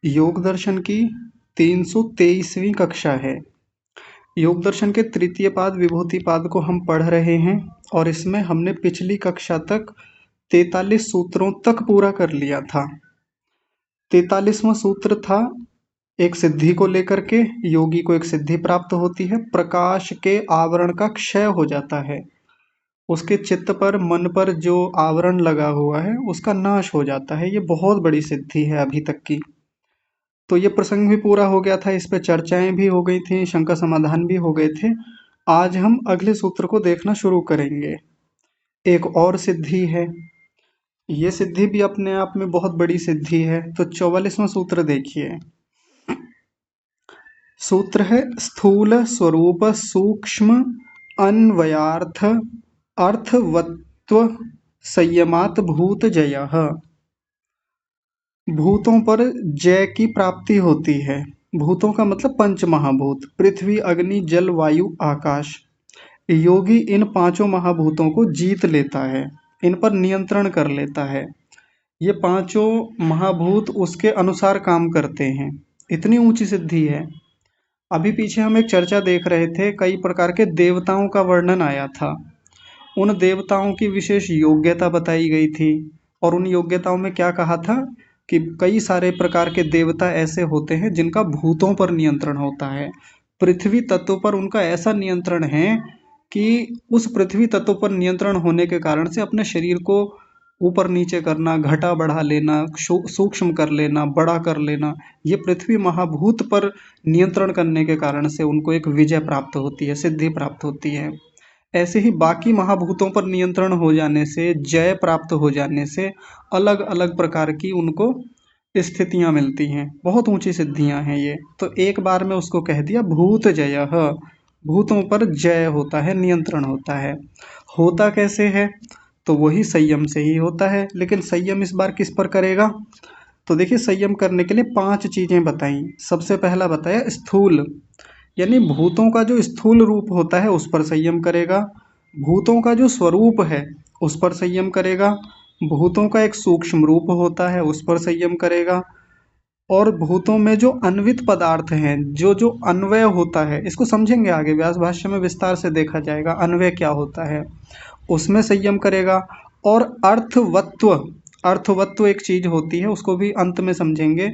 योग दर्शन की 323वीं कक्षा है। योग दर्शन के तृतीय पाद विभूति पाद को हम पढ़ रहे हैं और इसमें हमने पिछली कक्षा तक 43 सूत्रों तक पूरा कर लिया था। 43वां सूत्र था एक सिद्धि को लेकर के, योगी को एक सिद्धि प्राप्त होती है, प्रकाश के आवरण का क्षय हो जाता है, उसके चित्त पर मन पर जो आवरण लगा हुआ है उसका नाश हो जाता है। ये बहुत बड़ी सिद्धि है अभी तक की। तो ये प्रसंग भी पूरा हो गया था, इस पे चर्चाएं भी हो गई थी, शंका समाधान भी हो गए थे। आज हम अगले सूत्र को देखना शुरू करेंगे। एक और सिद्धि है, ये सिद्धि भी अपने आप में बहुत बड़ी सिद्धि है। तो 44वां सूत्र देखिए। सूत्र है स्थूल स्वरूप सूक्ष्म अन्वयार्थ अर्थवत्व संयमात भूत जय। भूतों पर जय की प्राप्ति होती है। भूतों का मतलब पंच महाभूत, पृथ्वी अग्नि जल वायु आकाश। योगी इन पांचों महाभूतों को जीत लेता है, इन पर नियंत्रण कर लेता है। ये पांचों महाभूत उसके अनुसार काम करते हैं। इतनी ऊंची सिद्धि है। अभी पीछे हम एक चर्चा देख रहे थे, कई प्रकार के देवताओं का वर्णन आया था। उन देवताओं की विशेष योग्यता बताई गई थी और उन योग्यताओं में क्या कहा था कि कई सारे प्रकार के देवता ऐसे होते हैं जिनका भूतों पर नियंत्रण होता है। पृथ्वी तत्व पर उनका ऐसा नियंत्रण है कि उस पृथ्वी तत्व पर नियंत्रण होने के कारण से अपने शरीर को ऊपर नीचे करना, घटा बढ़ा लेना, सूक्ष्म कर लेना, बड़ा कर लेना, ये पृथ्वी महाभूत पर नियंत्रण करने के कारण से उनको एक विजय प्राप्त होती है, सिद्धि प्राप्त होती है। ऐसे ही बाकी महाभूतों पर नियंत्रण हो जाने से, जय प्राप्त हो जाने से अलग अलग प्रकार की उनको स्थितियां मिलती हैं। बहुत ऊंची सिद्धियां हैं ये। तो एक बार में उसको कह दिया भूत जय, भूतों पर जय होता है, नियंत्रण होता है। होता कैसे है? तो वही संयम से ही होता है। लेकिन संयम इस बार किस पर करेगा? तो देखिए, संयम करने के लिए 5 चीजें बताई। सबसे पहला बताया स्थूल, यानी भूतों का जो स्थूल रूप होता है उस पर संयम करेगा। भूतों का जो स्वरूप है उस पर संयम करेगा। भूतों का एक सूक्ष्म रूप होता है उस पर संयम करेगा। और भूतों में जो अन्वित पदार्थ हैं, जो जो अन्वय होता है, इसको समझेंगे आगे, व्यास भाष्य में विस्तार से देखा जाएगा अन्वय क्या होता है, उसमें संयम करेगा। और अर्थवत्व, अर्थवत्व एक चीज होती है, उसको भी अंत में समझेंगे,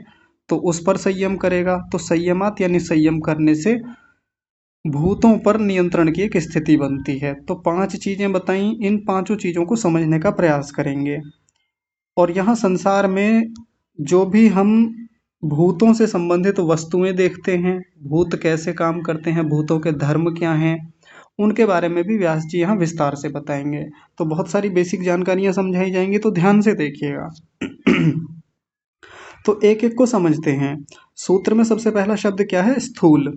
तो उस पर संयम करेगा। तो संयमात यानी संयम करने से भूतों पर नियंत्रण की एक स्थिति बनती है। तो 5 चीजें बताई, इन पांचों चीजों को समझने का प्रयास करेंगे। और यहाँ संसार में जो भी हम भूतों से संबंधित वस्तुएं देखते हैं, भूत कैसे काम करते हैं, भूतों के धर्म क्या हैं, उनके बारे में भी व्यास जी यहाँ विस्तार से बताएंगे। तो बहुत सारी बेसिक जानकारियां समझाई जाएंगी, तो ध्यान से देखिएगा। तो एक एक को समझते हैं। सूत्र में सबसे पहला शब्द क्या है? स्थूल।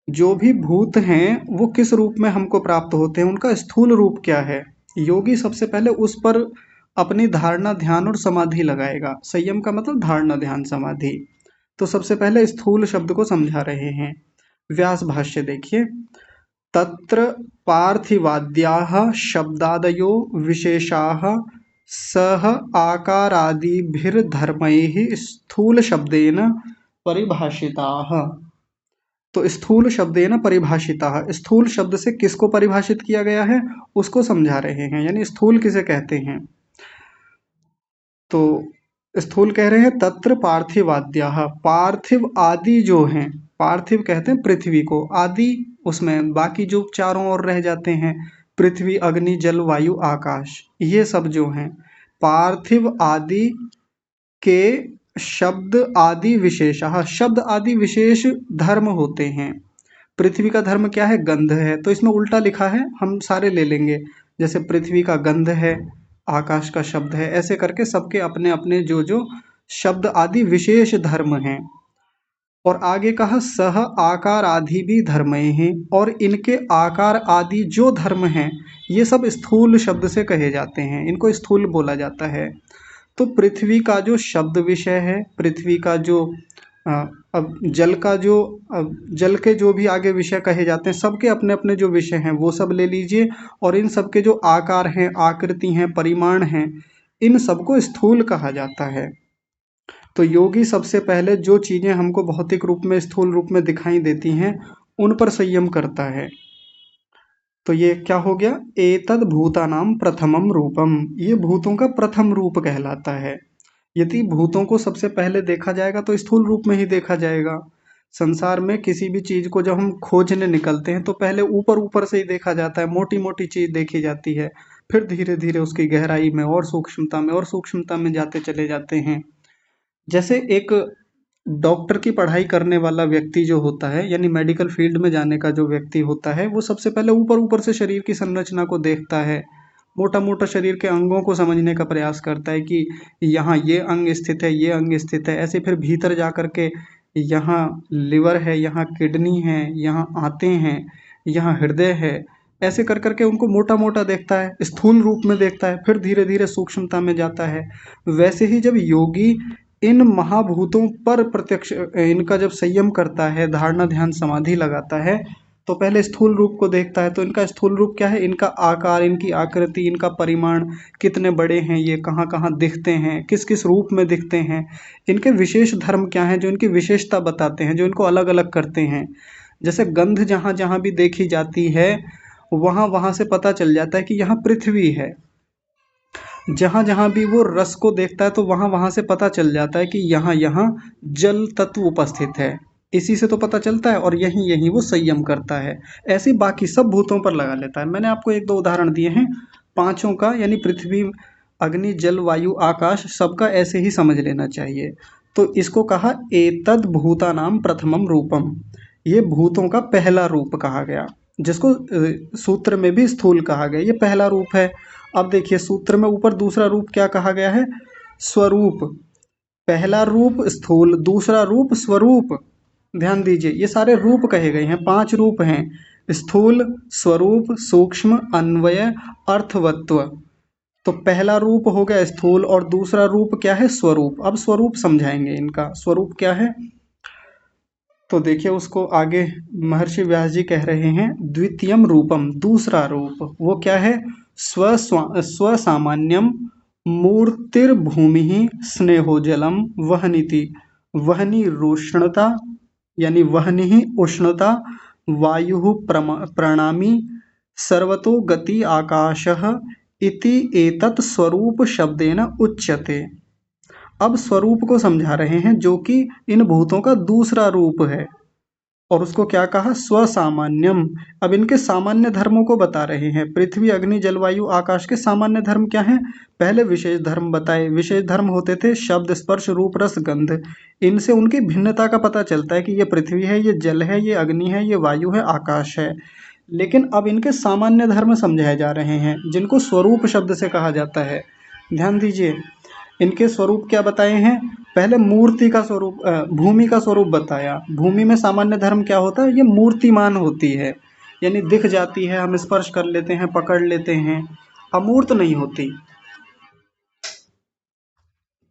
जो भी भूत हैं वो किस रूप में हमको प्राप्त होते हैं, उनका स्थूल रूप क्या है? योगी सबसे पहले उस पर अपनी धारणा ध्यान और समाधि लगाएगा। संयम का मतलब धारणा ध्यान समाधि। तो सबसे पहले स्थूल शब्द को समझा रहे हैं। व्यास भाष्य देखिए। तत्र पार्थिवाद्याः शब्दादयो विशेषाः सह आकारादिभिर्धर्मैः स्थूल शब्देन परिभाषिताः। तो स्थूल शब्देन परिभाषिताः, स्थूल शब्द से किसको परिभाषित किया गया है उसको समझा रहे हैं, यानी स्थूल किसे कहते हैं। तो स्थूल कह रहे हैं तत्र पार्थिवाद्याः, पार्थिव आदि जो हैं, पार्थिव कहते हैं पृथ्वी को, आदि उसमें बाकी जो चारों ओर रह जाते हैं, पृथ्वी अग्नि जल वायु आकाश, ये सब जो हैं पार्थिव आदि के शब्द आदि विशेषः, शब्द आदि विशेष धर्म होते हैं। पृथ्वी का धर्म क्या है? गंध है। तो इसमें उल्टा लिखा है, हम सारे ले लेंगे, जैसे पृथ्वी का गंध है, आकाश का शब्द है, ऐसे करके सबके अपने अपने जो जो शब्द आदि विशेष धर्म हैं। और आगे कहा सह आकार आदि भी धर्म हैं, और इनके आकार आदि जो धर्म हैं ये सब स्थूल शब्द से कहे जाते हैं, इनको स्थूल बोला जाता है। तो पृथ्वी का जो शब्द विषय है, पृथ्वी का जो अब जल का जो जल के जो भी आगे विषय कहे जाते हैं, सबके अपने अपने जो विषय हैं वो सब ले लीजिए। और इन सब के जो आकार हैं, आकृति हैं, परिमाण हैं, इन सबको स्थूल कहा जाता है। तो योगी सबसे पहले जो चीजें हमको भौतिक रूप में स्थूल रूप में दिखाई देती हैं उन पर संयम करता है। तो ये क्या हो गया, एतद भूतानाम प्रथमम रूपम, ये भूतों का प्रथम रूप कहलाता है। यदि भूतों को सबसे पहले देखा जाएगा तो स्थूल रूप में ही देखा जाएगा। संसार में किसी भी चीज को जब हम खोजने निकलते हैं तो पहले ऊपर ऊपर से ही देखा जाता है, मोटी मोटी चीज देखी जाती है, फिर धीरे धीरे उसकी गहराई में और सूक्ष्मता में जाते चले जाते हैं। जैसे एक डॉक्टर की पढ़ाई करने वाला व्यक्ति जो होता है, यानी मेडिकल फील्ड में जाने का जो व्यक्ति होता है, वो सबसे पहले ऊपर ऊपर से शरीर की संरचना को देखता है, मोटा मोटा शरीर के अंगों को समझने का प्रयास करता है कि यहाँ ये अंग स्थित है, ये अंग स्थित है, ऐसे फिर भीतर जा कर के यहाँ लिवर है, यहाँ किडनी है, यहाँ आंतें हैं, यहाँ हृदय है, ऐसे कर करके उनको मोटा मोटा देखता है, स्थूल रूप में देखता है, फिर धीरे धीरे सूक्ष्मता में जाता है। वैसे ही जब योगी इन महाभूतों पर प्रत्यक्ष इनका जब संयम करता है, धारणा ध्यान समाधि लगाता है, तो पहले स्थूल रूप को देखता है। तो इनका स्थूल रूप क्या है, इनका आकार, इनकी आकृति, इनका परिमाण कितने बड़े हैं, ये कहाँ कहाँ दिखते हैं, किस किस रूप में दिखते हैं, इनके विशेष धर्म क्या हैं जो इनकी विशेषता बताते हैं, जो इनको अलग अलग करते हैं। जैसे गंध जहाँ जहाँ भी देखी जाती है वहाँ वहाँ से पता चल जाता है कि यहाँ पृथ्वी है। जहाँ जहाँ भी वो रस को देखता है तो वहाँ वहाँ से पता चल जाता है कि यहाँ यहाँ जल तत्व उपस्थित है। इसी से तो पता चलता है, और यहीं यहीं वो संयम करता है। ऐसे बाकी सब भूतों पर लगा लेता है। मैंने आपको एक दो उदाहरण दिए हैं पांचों का, यानी पृथ्वी, अग्नि, जल, वायु, आकाश, सबका ऐसे ही समझ लेना चाहिए। तो इसको कहा एतद भूतानाम प्रथमम रूपम, ये भूतों का पहला रूप कहा गया, जिसको सूत्र में भी स्थूल कहा गया, ये पहला रूप है। अब देखिए सूत्र में ऊपर दूसरा रूप क्या कहा गया है, स्वरूप। पहला रूप स्थूल, दूसरा रूप स्वरूप। ध्यान दीजिए, ये सारे रूप कहे गए हैं, 5 रूप हैं, स्थूल, स्वरूप, सूक्ष्म, अन्वय, अर्थवत्व। तो पहला रूप हो गया स्थूल और दूसरा रूप क्या है, स्वरूप। अब स्वरूप समझाएंगे, इनका स्वरूप क्या है। तो देखिए उसको आगे महर्षि व्यास जी कह रहे हैं, द्वितीयम रूपम, दूसरा रूप वो क्या है, स्वसामान्यम मूर्तिर्भूमि स्नेहोजलम वहनीति, वहनी रोषणता, यानी वहनी ही उष्णता, वायु प्रणामी, सर्वतो गति आकाशः इति एतत् स्वरूप शब्देन उच्यते। अब स्वरूप को समझा रहे हैं जो कि इन भूतों का दूसरा रूप है, और उसको क्या कहा, स्वसामान्यम। अब इनके सामान्य धर्मों को बता रहे हैं। पृथ्वी, अग्नि, जलवायु, आकाश के सामान्य धर्म क्या हैं, पहले विशेष धर्म बताए। विशेष धर्म होते थे शब्द, स्पर्श, रूप, रस, गंध। इनसे उनकी भिन्नता का पता चलता है कि ये पृथ्वी है, ये जल है, ये अग्नि है, ये वायु है, आकाश है। लेकिन अब इनके सामान्य धर्म समझाए जा रहे हैं, जिनको स्वरूप शब्द से कहा जाता है। ध्यान दीजिए, इनके स्वरूप क्या बताए हैं। पहले मूर्ति का स्वरूप, भूमि का स्वरूप बताया। भूमि में सामान्य धर्म क्या होता है, ये मूर्तिमान होती है, यानी दिख जाती है, हम स्पर्श कर लेते हैं, पकड़ लेते हैं, अमूर्त नहीं होती।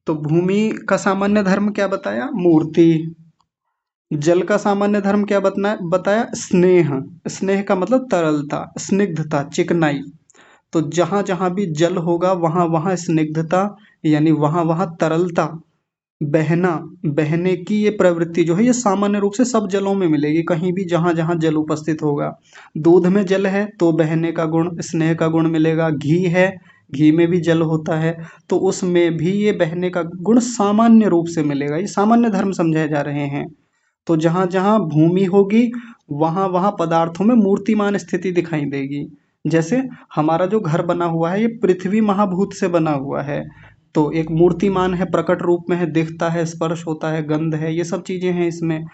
तो भूमि का सामान्य धर्म क्या बताया, मूर्ति। जल का सामान्य धर्म क्या बताया, स्नेह। स्नेह का मतलब तरलता, स्निग्धता, चिकनाई। तो जहाँ जहाँ भी जल होगा वहाँ वहाँ स्निग्धता, यानी वहाँ वहाँ तरलता, बहना, बहने की ये प्रवृत्ति जो है ये सामान्य रूप से सब जलों में मिलेगी, कहीं भी जहाँ जहाँ जल उपस्थित होगा। दूध में जल है तो बहने का गुण, स्नेह का गुण मिलेगा। घी है, घी में भी जल होता है, तो उसमें भी ये बहने का गुण सामान्य रूप से मिलेगा। ये सामान्य धर्म समझाए जा रहे हैं। तो जहाँ जहाँ भूमि होगी वहाँ वहाँ पदार्थों में मूर्तिमान स्थिति दिखाई देगी। जैसे हमारा जो घर बना हुआ है ये पृथ्वी महाभूत से बना हुआ है, तो एक मूर्तिमान है, प्रकट रूप में है, दिखता है, स्पर्श होता है, गंध है, ये सब चीज़ें हैं इसमें।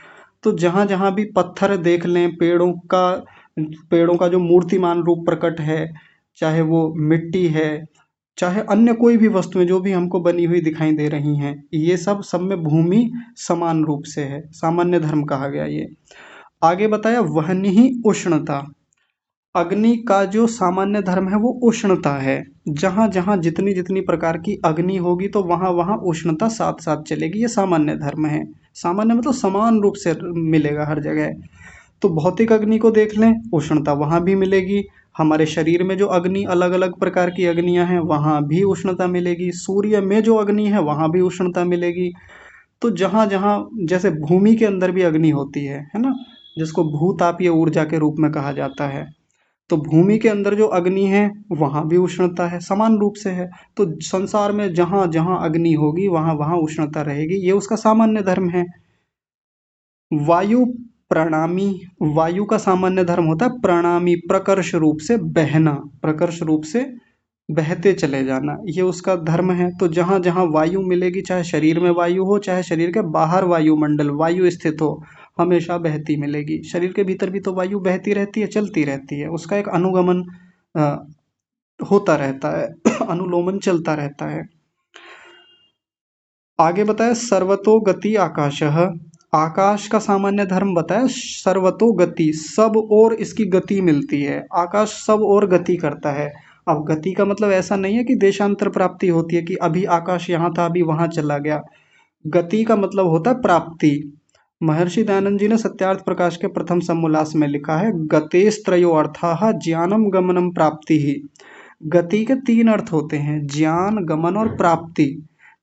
तो जहाँ जहाँ भी पत्थर देख लें, पेड़ों का जो मूर्तिमान रूप प्रकट है, चाहे वो मिट्टी है, चाहे अन्य कोई भी वस्तुएं जो भी हमको बनी हुई दिखाई दे रही हैं, ये सब में भूमि समान रूप से है, सामान्य धर्म कहा गया ये। आगे बताया वहनी ही उष्णता। अग्नि का जो सामान्य धर्म है वो उष्णता है। जहाँ जहाँ जितनी जितनी प्रकार की अग्नि होगी तो वहाँ वहाँ उष्णता साथ साथ चलेगी, ये सामान्य धर्म है। सामान्य मतलब समान रूप से मिलेगा हर जगह। तो भौतिक अग्नि को देख लें, उष्णता वहाँ भी मिलेगी। हमारे शरीर में जो अग्नि, अलग अलग प्रकार की अग्नियाँ हैं वहाँ भी उष्णता मिलेगी। सूर्य में जो अग्नि है वहाँ भी उष्णता मिलेगी। तो जहाँ जहाँ जैसे भूमि के अंदर भी अग्नि होती है ना, जिसको भूतापीय ऊर्जा के रूप में कहा जाता है। तो भूमि के अंदर जो अग्नि है वहां भी उष्णता है, समान रूप से है। तो संसार में जहां जहां अग्नि होगी वहां वहां उष्णता रहेगी, ये उसका सामान्य धर्म है। वायु प्रणामी, वायु का सामान्य धर्म होता है प्रणामी, प्रकर्ष रूप से बहना, प्रकर्ष रूप से बहते चले जाना, ये उसका धर्म है। तो जहां जहां वायु मिलेगी, चाहे शरीर में वायु हो चाहे शरीर के बाहर वायुमंडल वायु स्थित हो, हमेशा बहती मिलेगी। शरीर के भीतर भी तो वायु बहती रहती है, चलती रहती है, उसका एक अनुगमन अ, होता रहता है अनुलोमन चलता रहता है। आगे बताया सर्वतो गति आकाशः, आकाश का सामान्य धर्म बताया सर्वतो गति, सब और इसकी गति मिलती है, आकाश सब और गति करता है। अब गति का मतलब ऐसा नहीं है कि देशांतर प्राप्ति होती है कि अभी आकाश यहाँ था अभी वहां चला गया। गति का मतलब होता है प्राप्ति। महर्षि दयानंद जी ने सत्यार्थ प्रकाश के प्रथम समोल्लास में लिखा है, गतेस्त्रयो अर्थाः ज्ञानम गमनम प्राप्ति ही। गति के तीन अर्थ होते हैं, ज्ञान, गमन और प्राप्ति।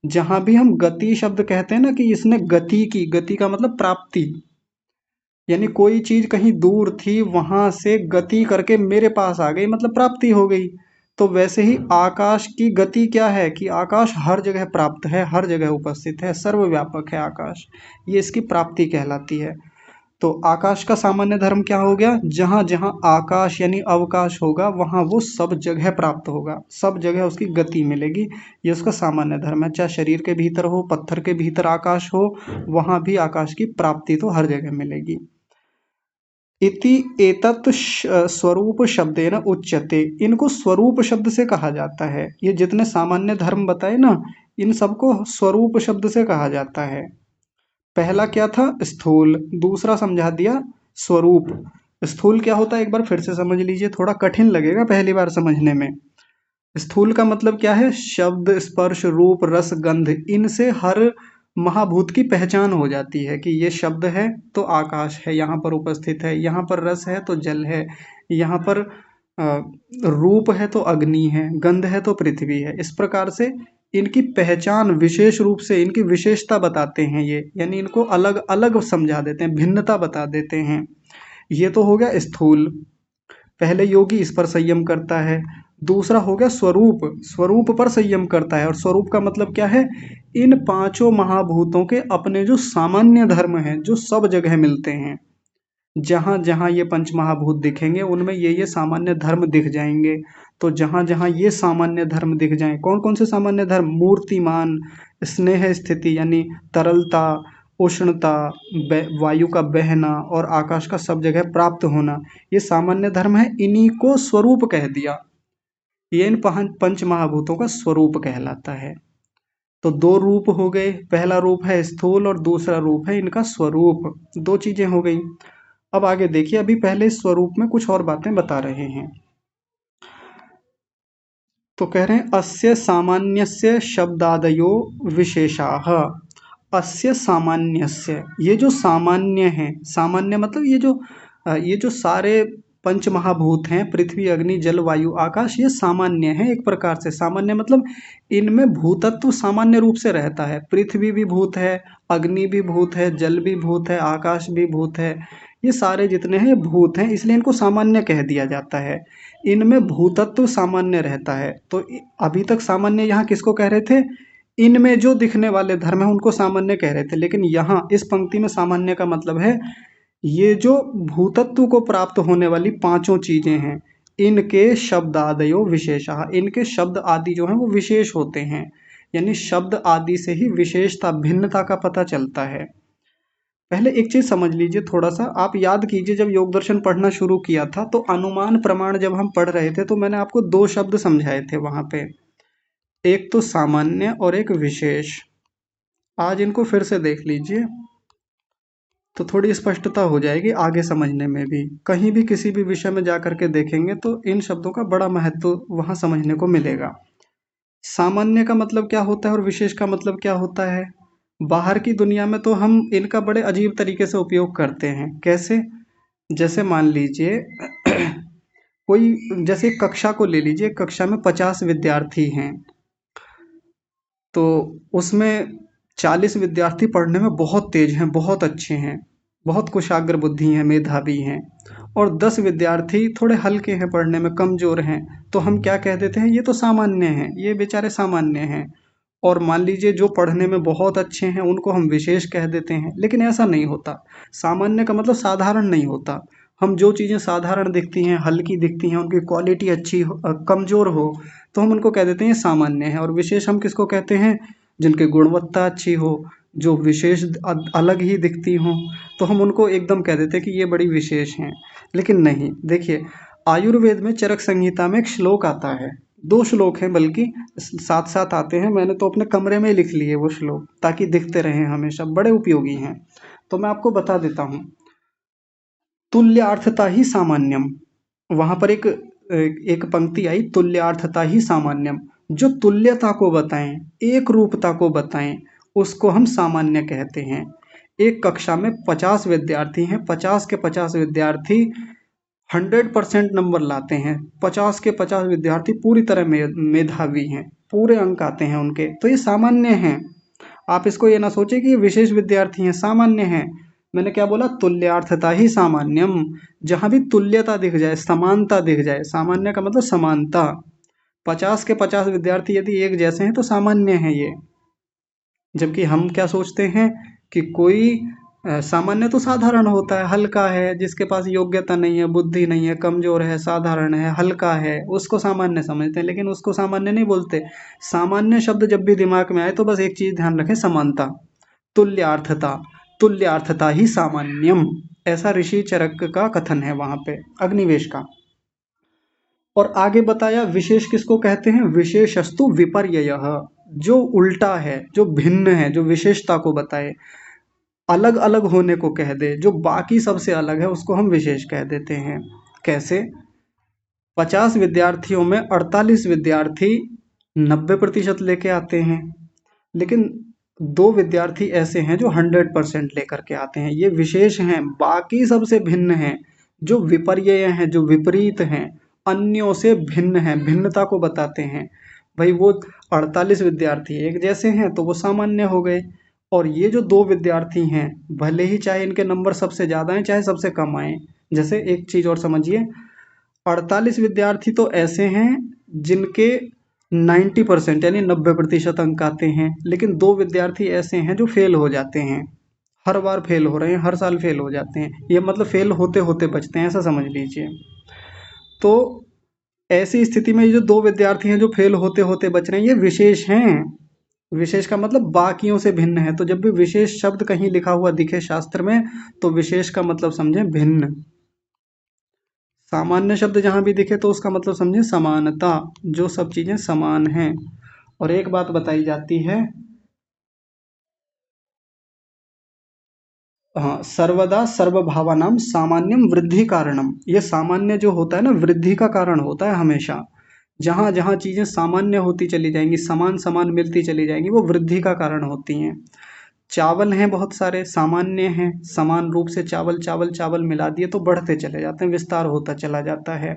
जहां भी हम गति शब्द कहते हैं ना कि इसने गति की, गति का मतलब प्राप्ति, यानी कोई चीज कहीं दूर थी वहां से गति करके मेरे पास आ गई, मतलब प्राप्ति हो गई। तो वैसे ही आकाश की गति क्या है कि आकाश हर जगह प्राप्त है, हर जगह उपस्थित है, सर्वव्यापक है आकाश, ये इसकी प्राप्ति कहलाती है। तो आकाश का सामान्य धर्म क्या हो गया, जहां जहां आकाश यानी अवकाश होगा वहां वो सब जगह प्राप्त होगा, सब जगह उसकी गति मिलेगी, ये उसका सामान्य धर्म है। चाहे शरीर के भीतर हो, पत्थर के भीतर आकाश हो, वहां भी आकाश की प्राप्ति तो हर जगह मिलेगी। इति एतत् स्वरूप शब्देन उच्यते, इनको स्वरूप शब्द से कहा जाता है। ये जितने सामान्य धर्म बताए ना, इन सबको स्वरूप शब्द से कहा जाता है। पहला क्या था, स्थूल, दूसरा समझा दिया स्वरूप। स्थूल क्या होता है एक बार फिर से समझ लीजिए, थोड़ा कठिन लगेगा पहली बार समझने में। स्थूल का मतलब क्या है, शब्द, स्पर्श, रूप, रस, गंध, इनसे हर महाभूत की पहचान हो जाती है कि ये शब्द है तो आकाश है यहाँ पर उपस्थित है, यहाँ पर रस है तो जल है, यहाँ पर रूप है तो अग्नि है, गंध है तो पृथ्वी है। इस प्रकार से इनकी पहचान विशेष रूप से इनकी विशेषता बताते हैं ये, यानी इनको अलग अलग समझा देते हैं, भिन्नता बता देते हैं। ये तो हो गया स्थूल, पहले योगी इस पर संयम करता है। दूसरा हो गया स्वरूप, स्वरूप पर संयम करता है। और स्वरूप का मतलब क्या है, इन पांचों महाभूतों के अपने जो सामान्य धर्म हैं जो सब जगह मिलते हैं, जहां जहां ये पंच महाभूत दिखेंगे उनमें ये सामान्य धर्म दिख जाएंगे। तो जहां जहां ये सामान्य धर्म दिख जाएं, कौन कौन से सामान्य धर्म, मूर्तिमान, स्नेह स्थिति यानी तरलता, उष्णता, वायु का बहना और आकाश का सब जगह प्राप्त होना, ये सामान्य धर्म है, इन्हीं को स्वरूप कह दिया। ये इन पंच महाभूतों का स्वरूप कहलाता है। तो दो रूप हो गए, पहला रूप है स्थूल और दूसरा रूप है इनका स्वरूप, दो चीजें हो गई। अब आगे देखिए, अभी पहले स्वरूप में कुछ और बातें बता रहे हैं। तो कह रहे हैं अस्य सामान्यस्य शब्दादयो विशेषाः, अस्य सामान्यस्य, ये जो सामान्य है, सामान्य मतलब ये जो सारे पंच महाभूत हैं, पृथ्वी, अग्नि, जल, वायु, आकाश, ये सामान्य है एक प्रकार से। सामान्य मतलब इनमें भूतत्व सामान्य रूप से रहता है, पृथ्वी भी भूत है, अग्नि भी भूत है, जल भी भूत है, आकाश भी भूत है, ये सारे जितने हैं ये भूत हैं, इसलिए इनको सामान्य कह दिया जाता है। इनमें भूतत्व सामान्य रहता है। तो अभी तक सामान्य यहाँ किसको कह रहे थे, इनमें जो दिखने वाले धर्म है उनको सामान्य कह रहे थे, लेकिन यहाँ इस पंक्ति में सामान्य का मतलब है ये जो भूतत्व को प्राप्त होने वाली पांचों चीजें हैं, इनके शब्दादयो विशेषः, इनके शब्द आदि जो हैं वो विशेष होते हैं, यानी शब्द आदि से ही विशेषता, भिन्नता का पता चलता है। पहले एक चीज समझ लीजिए, थोड़ा सा आप याद कीजिए, जब योग दर्शन पढ़ना शुरू किया था तो अनुमान प्रमाण जब हम पढ़ रहे थे तो मैंने आपको दो शब्द समझाए थे वहां पे, एक तो सामान्य और एक विशेष। आज इनको फिर से देख लीजिए तो थोड़ी स्पष्टता हो जाएगी आगे समझने में भी। कहीं भी किसी भी विषय में जा करके देखेंगे तो इन शब्दों का बड़ा महत्व वहां समझने को मिलेगा। सामान्य का मतलब क्या होता है और विशेष का मतलब क्या होता है, बाहर की दुनिया में तो हम इनका बड़े अजीब तरीके से उपयोग करते हैं। कैसे, जैसे मान लीजिए कोई, जैसे कक्षा को ले लीजिए, कक्षा में 50 विद्यार्थी हैं, तो उसमें 40 विद्यार्थी पढ़ने में बहुत तेज हैं, बहुत अच्छे हैं, बहुत कुशाग्र बुद्धि हैं, मेधावी हैं, और 10 विद्यार्थी थोड़े हल्के हैं, पढ़ने में कमजोर हैं, तो हम क्या कह देते हैं, ये तो सामान्य हैं, ये बेचारे सामान्य हैं। और मान लीजिए जो पढ़ने में बहुत अच्छे हैं उनको हम विशेष कह देते हैं, लेकिन ऐसा नहीं होता। सामान्य का मतलब साधारण नहीं होता। हम जो चीज़ें साधारण दिखती हैं, हल्की दिखती हैं, उनकी क्वालिटी अच्छी हो, कमज़ोर हो, तो हम उनको कह देते हैं सामान्य है। और विशेष हम किसको कहते हैं, जिनकी गुणवत्ता अच्छी हो, जो विशेष अलग ही दिखती हों, तो हम उनको एकदम कह देते हैं कि ये बड़ी विशेष हैं। लेकिन नहीं, देखिए आयुर्वेद में चरक संहिता में एक श्लोक आता है, 2 श्लोक हैं बल्कि, साथ साथ आते हैं। मैंने तो अपने कमरे में लिख लिए वो श्लोक, ताकि दिखते रहें हमेशा, बड़े उपयोगी हैं। तो मैं आपको बता देता हूँ। तुल्यार्थता ही सामान्यम, वहां पर एक पंक्ति आई, तुल्यार्थता ही सामान्यम, जो तुल्यता को बताएं, एक रूपता को बताएं, उसको हम सामान्य कहते हैं। एक कक्षा में 50 विद्यार्थी हैं, 50 के 50 विद्यार्थी 100% नंबर लाते हैं, 50 के 50 विद्यार्थी पूरी तरह मेधावी हैं, पूरे अंक आते हैं उनके, तो ये सामान्य हैं। आप इसको ये ना सोचे कि ये विशेष विद्यार्थी हैं, सामान्य हैं। मैंने क्या बोला, तुल्यार्थता ही सामान्यम, जहां भी तुल्यता दिख जाए, समानता दिख जाए, सामान्य का मतलब समानता। 50 के 50 विद्यार्थी यदि एक जैसे हैं तो सामान्य है ये। जबकि हम क्या सोचते हैं कि कोई सामान्य तो साधारण होता है, हल्का है, जिसके पास योग्यता नहीं है, बुद्धि नहीं है, कमजोर है, साधारण है, हल्का है, उसको सामान्य समझते हैं, लेकिन उसको सामान्य नहीं बोलते। सामान्य शब्द जब भी दिमाग में आए तो बस एक चीज ध्यान रखें, समानता, तुल्यार्थता, तुल्यार्थता ही सामान्यम, ऐसा ऋषि चरक का कथन है वहां पे, अग्निवेश का। और आगे बताया विशेष किसको कहते हैं, विशेषस्तु विपर्ययः, जो उल्टा है, जो भिन्न है, जो विशेषता को बताए, अलग अलग होने को कह दे, जो बाकी सबसे अलग है उसको हम विशेष कह देते हैं। कैसे, 50 विद्यार्थियों में 48 विद्यार्थी 90% लेके आते हैं, लेकिन 2 विद्यार्थी ऐसे हैं जो 100% लेकर के आते हैं, ये विशेष हैं, बाकी सबसे भिन्न हैं, जो विपर्यय हैं, जो विपरीत हैं, अन्यों से भिन्न हैं, भिन्नता को बताते हैं। भाई वो 48 विद्यार्थी एक जैसे हैं तो वो सामान्य हो गए, और ये जो 2 विद्यार्थी हैं, भले ही चाहे इनके नंबर सबसे ज़्यादा हैं चाहे सबसे कम आए। जैसे एक चीज़ और समझिए, 48 विद्यार्थी तो ऐसे हैं जिनके 90% यानी 90% अंक आते हैं, लेकिन 2 विद्यार्थी ऐसे हैं जो फेल हो जाते हैं, हर बार फेल हो रहे हैं, हर साल फेल हो जाते हैं, ये मतलब फेल होते होते बचते हैं, ऐसा समझ लीजिए। तो ऐसी स्थिति में ये जो 2 विद्यार्थी हैं जो फेल होते होते बच रहे हैं, ये विशेष हैं। विशेष का मतलब बाकियों से भिन्न है। तो जब भी विशेष शब्द कहीं लिखा हुआ दिखे शास्त्र में, तो विशेष का मतलब समझें भिन्न। सामान्य शब्द जहां भी दिखे तो उसका मतलब समझें समानता, जो सब चीजें समान हैं। और एक बात बताई जाती है, हाँ, सर्वदा सर्वभावानां सामान्यम वृद्धि कारणम, ये सामान्य जो होता है ना, वृद्धि का कारण होता है हमेशा। जहां जहां चीजें सामान्य होती चली जाएंगी, समान समान मिलती चली जाएंगी, वो वृद्धि का कारण होती हैं। चावल हैं बहुत सारे, सामान्य हैं, समान रूप से चावल चावल चावल मिला दिए तो बढ़ते चले जाते हैं, विस्तार होता चला जाता है।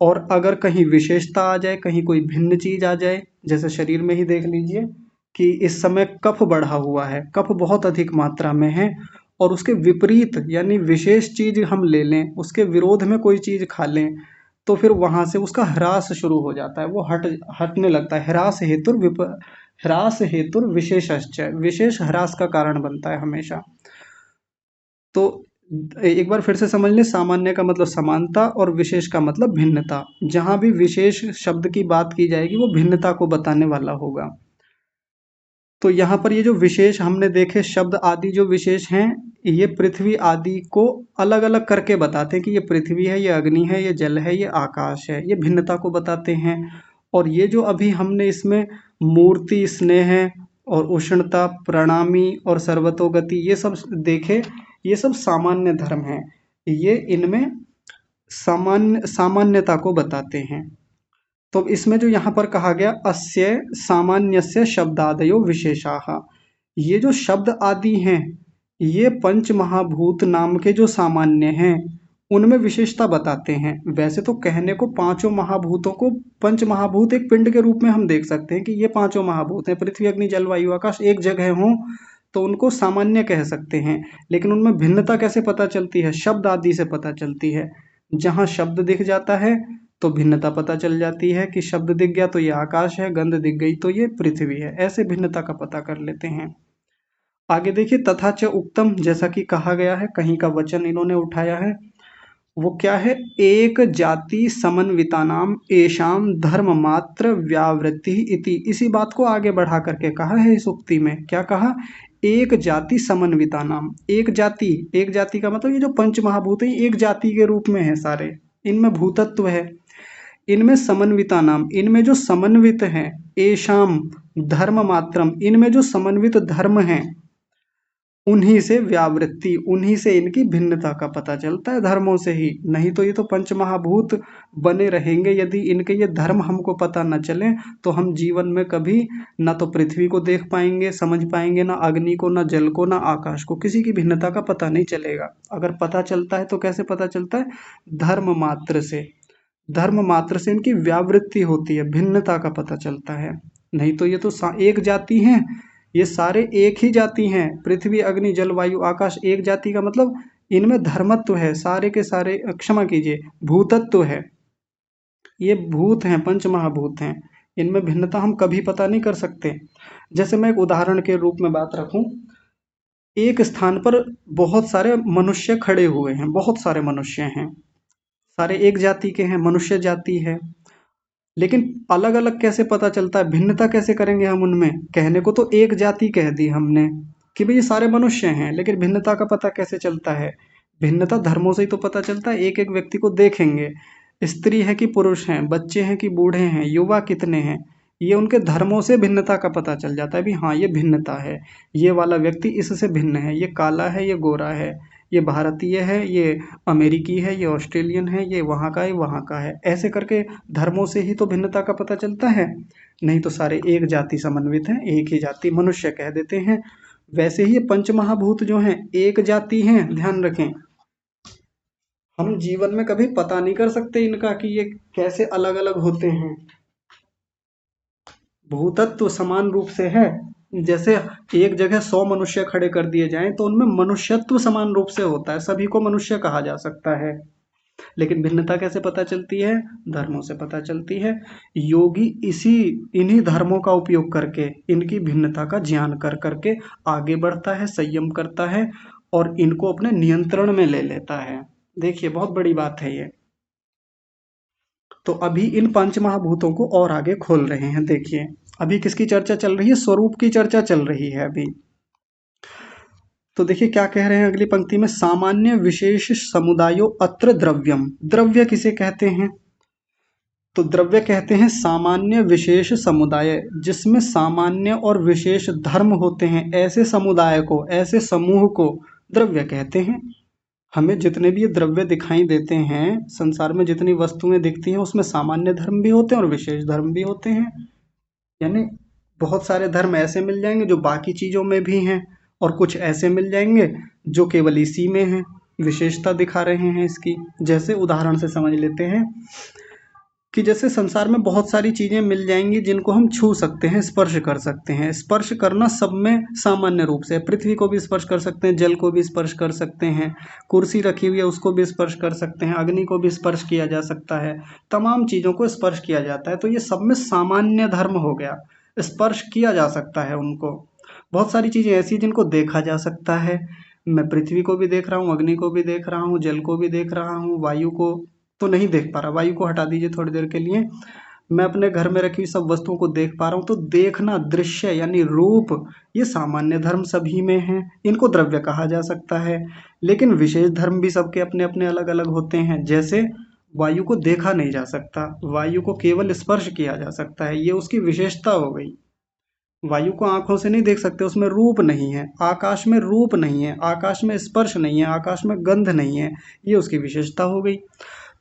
और अगर कहीं विशेषता आ जाए, कहीं कोई भिन्न चीज आ जाए, जैसे शरीर में ही देख लीजिए कि इस समय कफ बढ़ा हुआ है, कफ बहुत अधिक मात्रा में है, और उसके विपरीत यानी विशेष चीज हम ले लें, उसके विरोध में कोई चीज खा लें, तो फिर वहां से उसका ह्रास शुरू हो जाता है, वो हटने लगता है। ह्रास हेतु विशेषश्च, विशेष ह्रास का कारण बनता है हमेशा। तो एक बार फिर से समझ लें, सामान्य का मतलब समानता और विशेष का मतलब भिन्नता। जहां भी विशेष शब्द की बात की जाएगी वो भिन्नता को बताने वाला होगा। तो यहाँ पर ये जो विशेष हमने देखे शब्द आदि जो विशेष हैं, ये पृथ्वी आदि को अलग अलग करके बताते हैं कि ये पृथ्वी है, ये अग्नि है, ये जल है, ये आकाश है, ये भिन्नता को बताते हैं। और ये जो अभी हमने इसमें मूर्ति, स्नेह और उष्णता, प्रणामी और सर्वतोगति ये सब देखे, ये सब सामान्य धर्म हैं, ये इनमें सामान्यता को बताते हैं। तो इसमें जो यहाँ पर कहा गया, अस्य सामान्यस्य शब्दादयो विशेषाः, ये जो शब्द आदि हैं, ये पंच महाभूत नाम के जो सामान्य हैं उनमें विशेषता बताते हैं। वैसे तो कहने को पांचों महाभूतों को पंच महाभूत एक पिंड के रूप में हम देख सकते हैं कि ये पांचों महाभूत हैं, पृथ्वी अग्नि जल वायु आकाश एक जगह हों तो उनको सामान्य कह सकते हैं। लेकिन उनमें भिन्नता कैसे पता चलती है? शब्द आदि से पता चलती है। जहाँ शब्द दिख जाता है तो भिन्नता पता चल जाती है कि शब्द दिख गया तो ये आकाश है, गंध दिख गई तो ये पृथ्वी है। ऐसे भिन्नता का पता कर लेते हैं। आगे देखिए, तथा च उक्तम, जैसा कि कहा गया है, कहीं का वचन इन्होंने उठाया है। वो क्या है? एक जाति समन्वितानाम एषाम धर्म मात्र व्यावृत्ति इति। इसी बात को आगे बढ़ा करके कहा है इस उक्ति में। क्या कहा? एक जाति समन्वितानाम। एक जाति का मतलब ये जो पंच महाभूत है एक जाति के रूप में है सारे, इनमें भूतत्व है। इनमें समन्विता नाम, इनमें जो समन्वित है, एषाम धर्म मात्रम, इनमें जो समन्वित धर्म है, उन्हीं से व्यावृत्ति, उन्हीं से इनकी भिन्नता का पता चलता है, धर्मों से ही। नहीं तो ये तो पंच महाभूत बने रहेंगे, यदि इनके ये धर्म हमको पता न चले तो हम जीवन में कभी ना तो पृथ्वी को देख पाएंगे, समझ पाएंगे, ना अग्नि को, ना जल को, ना आकाश को, किसी की भिन्नता का पता नहीं चलेगा। अगर पता चलता है तो कैसे पता चलता है? धर्म मात्र से। धर्म मात्र से इनकी व्यावृत्ति होती है, भिन्नता का पता चलता है। नहीं तो ये तो एक जाति हैं, ये सारे एक ही जाति हैं। पृथ्वी अग्नि जल वायु आकाश एक जाति का मतलब इनमें धर्मत्व है, सारे के सारे, क्षमा कीजिए, भूतत्व है। ये भूत हैं, पंच महाभूत हैं, इनमें भिन्नता हम कभी पता नहीं कर सकते। जैसे मैं एक उदाहरण के रूप में बात रखूं, एक स्थान पर बहुत सारे मनुष्य खड़े हुए हैं, बहुत सारे मनुष्य हैं, सारे एक जाति के हैं, मनुष्य जाति है। लेकिन अलग अलग कैसे पता चलता है? भिन्नता कैसे करेंगे हम उनमें? कहने को तो एक जाति कह दी हमने कि भाई ये सारे मनुष्य हैं, लेकिन भिन्नता का पता कैसे चलता है? भिन्नता धर्मों से ही तो पता चलता है। एक एक व्यक्ति को देखेंगे, स्त्री है कि पुरुष हैं, बच्चे हैं कि बूढ़े हैं, युवा कितने हैं, ये उनके धर्मों से भिन्नता का पता चल जाता है भी हाँ ये भिन्नता है, ये वाला व्यक्ति इससे भिन्न है, ये काला है, ये गोरा है, ये भारतीय है, ये अमेरिकी है, ये ऑस्ट्रेलियन है, ये वहाँ का है, वहाँ का है। ऐसे करके धर्मों से ही तो भिन्नता का पता चलता है। नहीं तो सारे एक जाति समन्वित हैं, एक ही जाति मनुष्य कह देते हैं। वैसे ही ये पंच महाभूत जो हैं एक जाति हैं, ध्यान रखें। हम जीवन में कभी पता नहीं कर सकते इनका कि ये कैसे अलग अलग होते हैं। भूतत्व समान रूप से है। जैसे एक जगह 100 मनुष्य खड़े कर दिए जाएं तो उनमें मनुष्यत्व समान रूप से होता है, सभी को मनुष्य कहा जा सकता है। लेकिन भिन्नता कैसे पता चलती है? धर्मों से पता चलती है। योगी इन्हीं धर्मों का उपयोग करके इनकी भिन्नता का ज्ञान कर करके आगे बढ़ता है, संयम करता है और इनको अपने नियंत्रण में ले लेता है। देखिए बहुत बड़ी बात है ये। तो अभी इन पंच महाभूतों को और आगे खोल रहे हैं। देखिए अभी किसकी चर्चा चल रही है? स्वरूप की चर्चा चल रही है अभी। तो देखिए क्या कह रहे हैं अगली पंक्ति में, सामान्य विशेष समुदायो अत्र द्रव्यम। द्रव्य किसे कहते हैं? तो द्रव्य कहते हैं सामान्य विशेष समुदाय, जिसमें सामान्य और विशेष धर्म होते हैं, ऐसे समुदाय को, ऐसे समूह को द्रव्य कहते हैं। हमें जितने भी ये द्रव्य दिखाई देते हैं, संसार में जितनी वस्तुएं दिखती हैं उसमें सामान्य धर्म भी होते हैं और विशेष धर्म भी होते हैं। यानी बहुत सारे धर्म ऐसे मिल जाएंगे जो बाकी चीजों में भी हैं और कुछ ऐसे मिल जाएंगे जो केवल इसी में हैं, विशेषता दिखा रहे हैं इसकी। जैसे उदाहरण से समझ लेते हैं कि जैसे संसार में बहुत सारी चीजें मिल जाएंगी जिनको हम छू सकते हैं, स्पर्श कर सकते हैं। स्पर्श करना सब में सामान्य रूप से, पृथ्वी को भी स्पर्श कर सकते हैं, जल को भी स्पर्श कर सकते हैं, कुर्सी रखी हुई है उसको भी स्पर्श कर सकते हैं, अग्नि को भी स्पर्श किया जा सकता है, तमाम चीजों को स्पर्श किया जाता है। तो ये सब में सामान्य धर्म हो गया, स्पर्श किया जा सकता है उनको। बहुत सारी चीजें ऐसी जिनको देखा जा सकता है। मैं पृथ्वी को भी देख रहा हूँ, अग्नि को भी देख रहा हूँ, जल को भी देख रहा हूँ, वायु को तो नहीं देख पा रहा, वायु को हटा दीजिए थोड़ी देर के लिए। मैं अपने घर में रखी हुई सब वस्तुओं को देख पा रहा हूँ। तो देखना, दृश्य यानी रूप, ये सामान्य धर्म सभी में है, इनको द्रव्य कहा जा सकता है। लेकिन विशेष धर्म भी सबके अपने अपने अलग अलग होते हैं। जैसे वायु को देखा नहीं जा सकता, वायु को केवल स्पर्श किया जा सकता है, ये उसकी विशेषता हो गई। वायु को आंखों से नहीं देख सकते, उसमें रूप नहीं है। आकाश में रूप नहीं है, आकाश में स्पर्श नहीं है, आकाश में गंध नहीं है, ये उसकी विशेषता हो गई।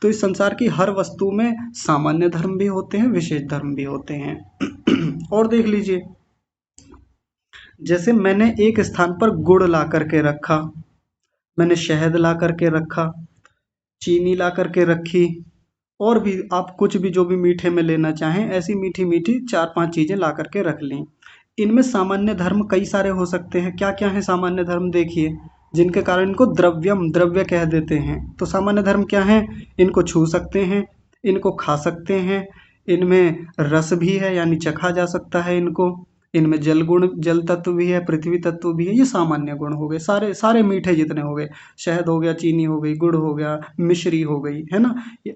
तो इस संसार की हर वस्तु में सामान्य धर्म भी होते हैं, विशेष धर्म भी होते हैं। और देख लीजिए, जैसे मैंने एक स्थान पर गुड़ ला करके रखा, मैंने शहद ला करके रखा, चीनी ला करके रखी, और भी आप कुछ भी जो भी मीठे में लेना चाहें, ऐसी मीठी मीठी 4-5 चीजें ला करके रख लीं। इनमें सामान्य धर्म कई सारे हो सकते हैं। क्या क्या है सामान्य धर्म देखिए, जिनके कारण इनको द्रव्यम द्रव्य कह देते हैं। तो सामान्य धर्म क्या है? इनको छू सकते हैं, इनको खा सकते हैं, इनमें रस भी है यानी चखा जा सकता है इनको, इनमें जल गुण जल तत्व भी है, पृथ्वी तत्व भी है। ये सामान्य गुण हो गए, सारे सारे मीठे जितने हो गए, शहद हो गया, चीनी हो गई, गुड़ हो गया, मिश्री हो गई, है ना।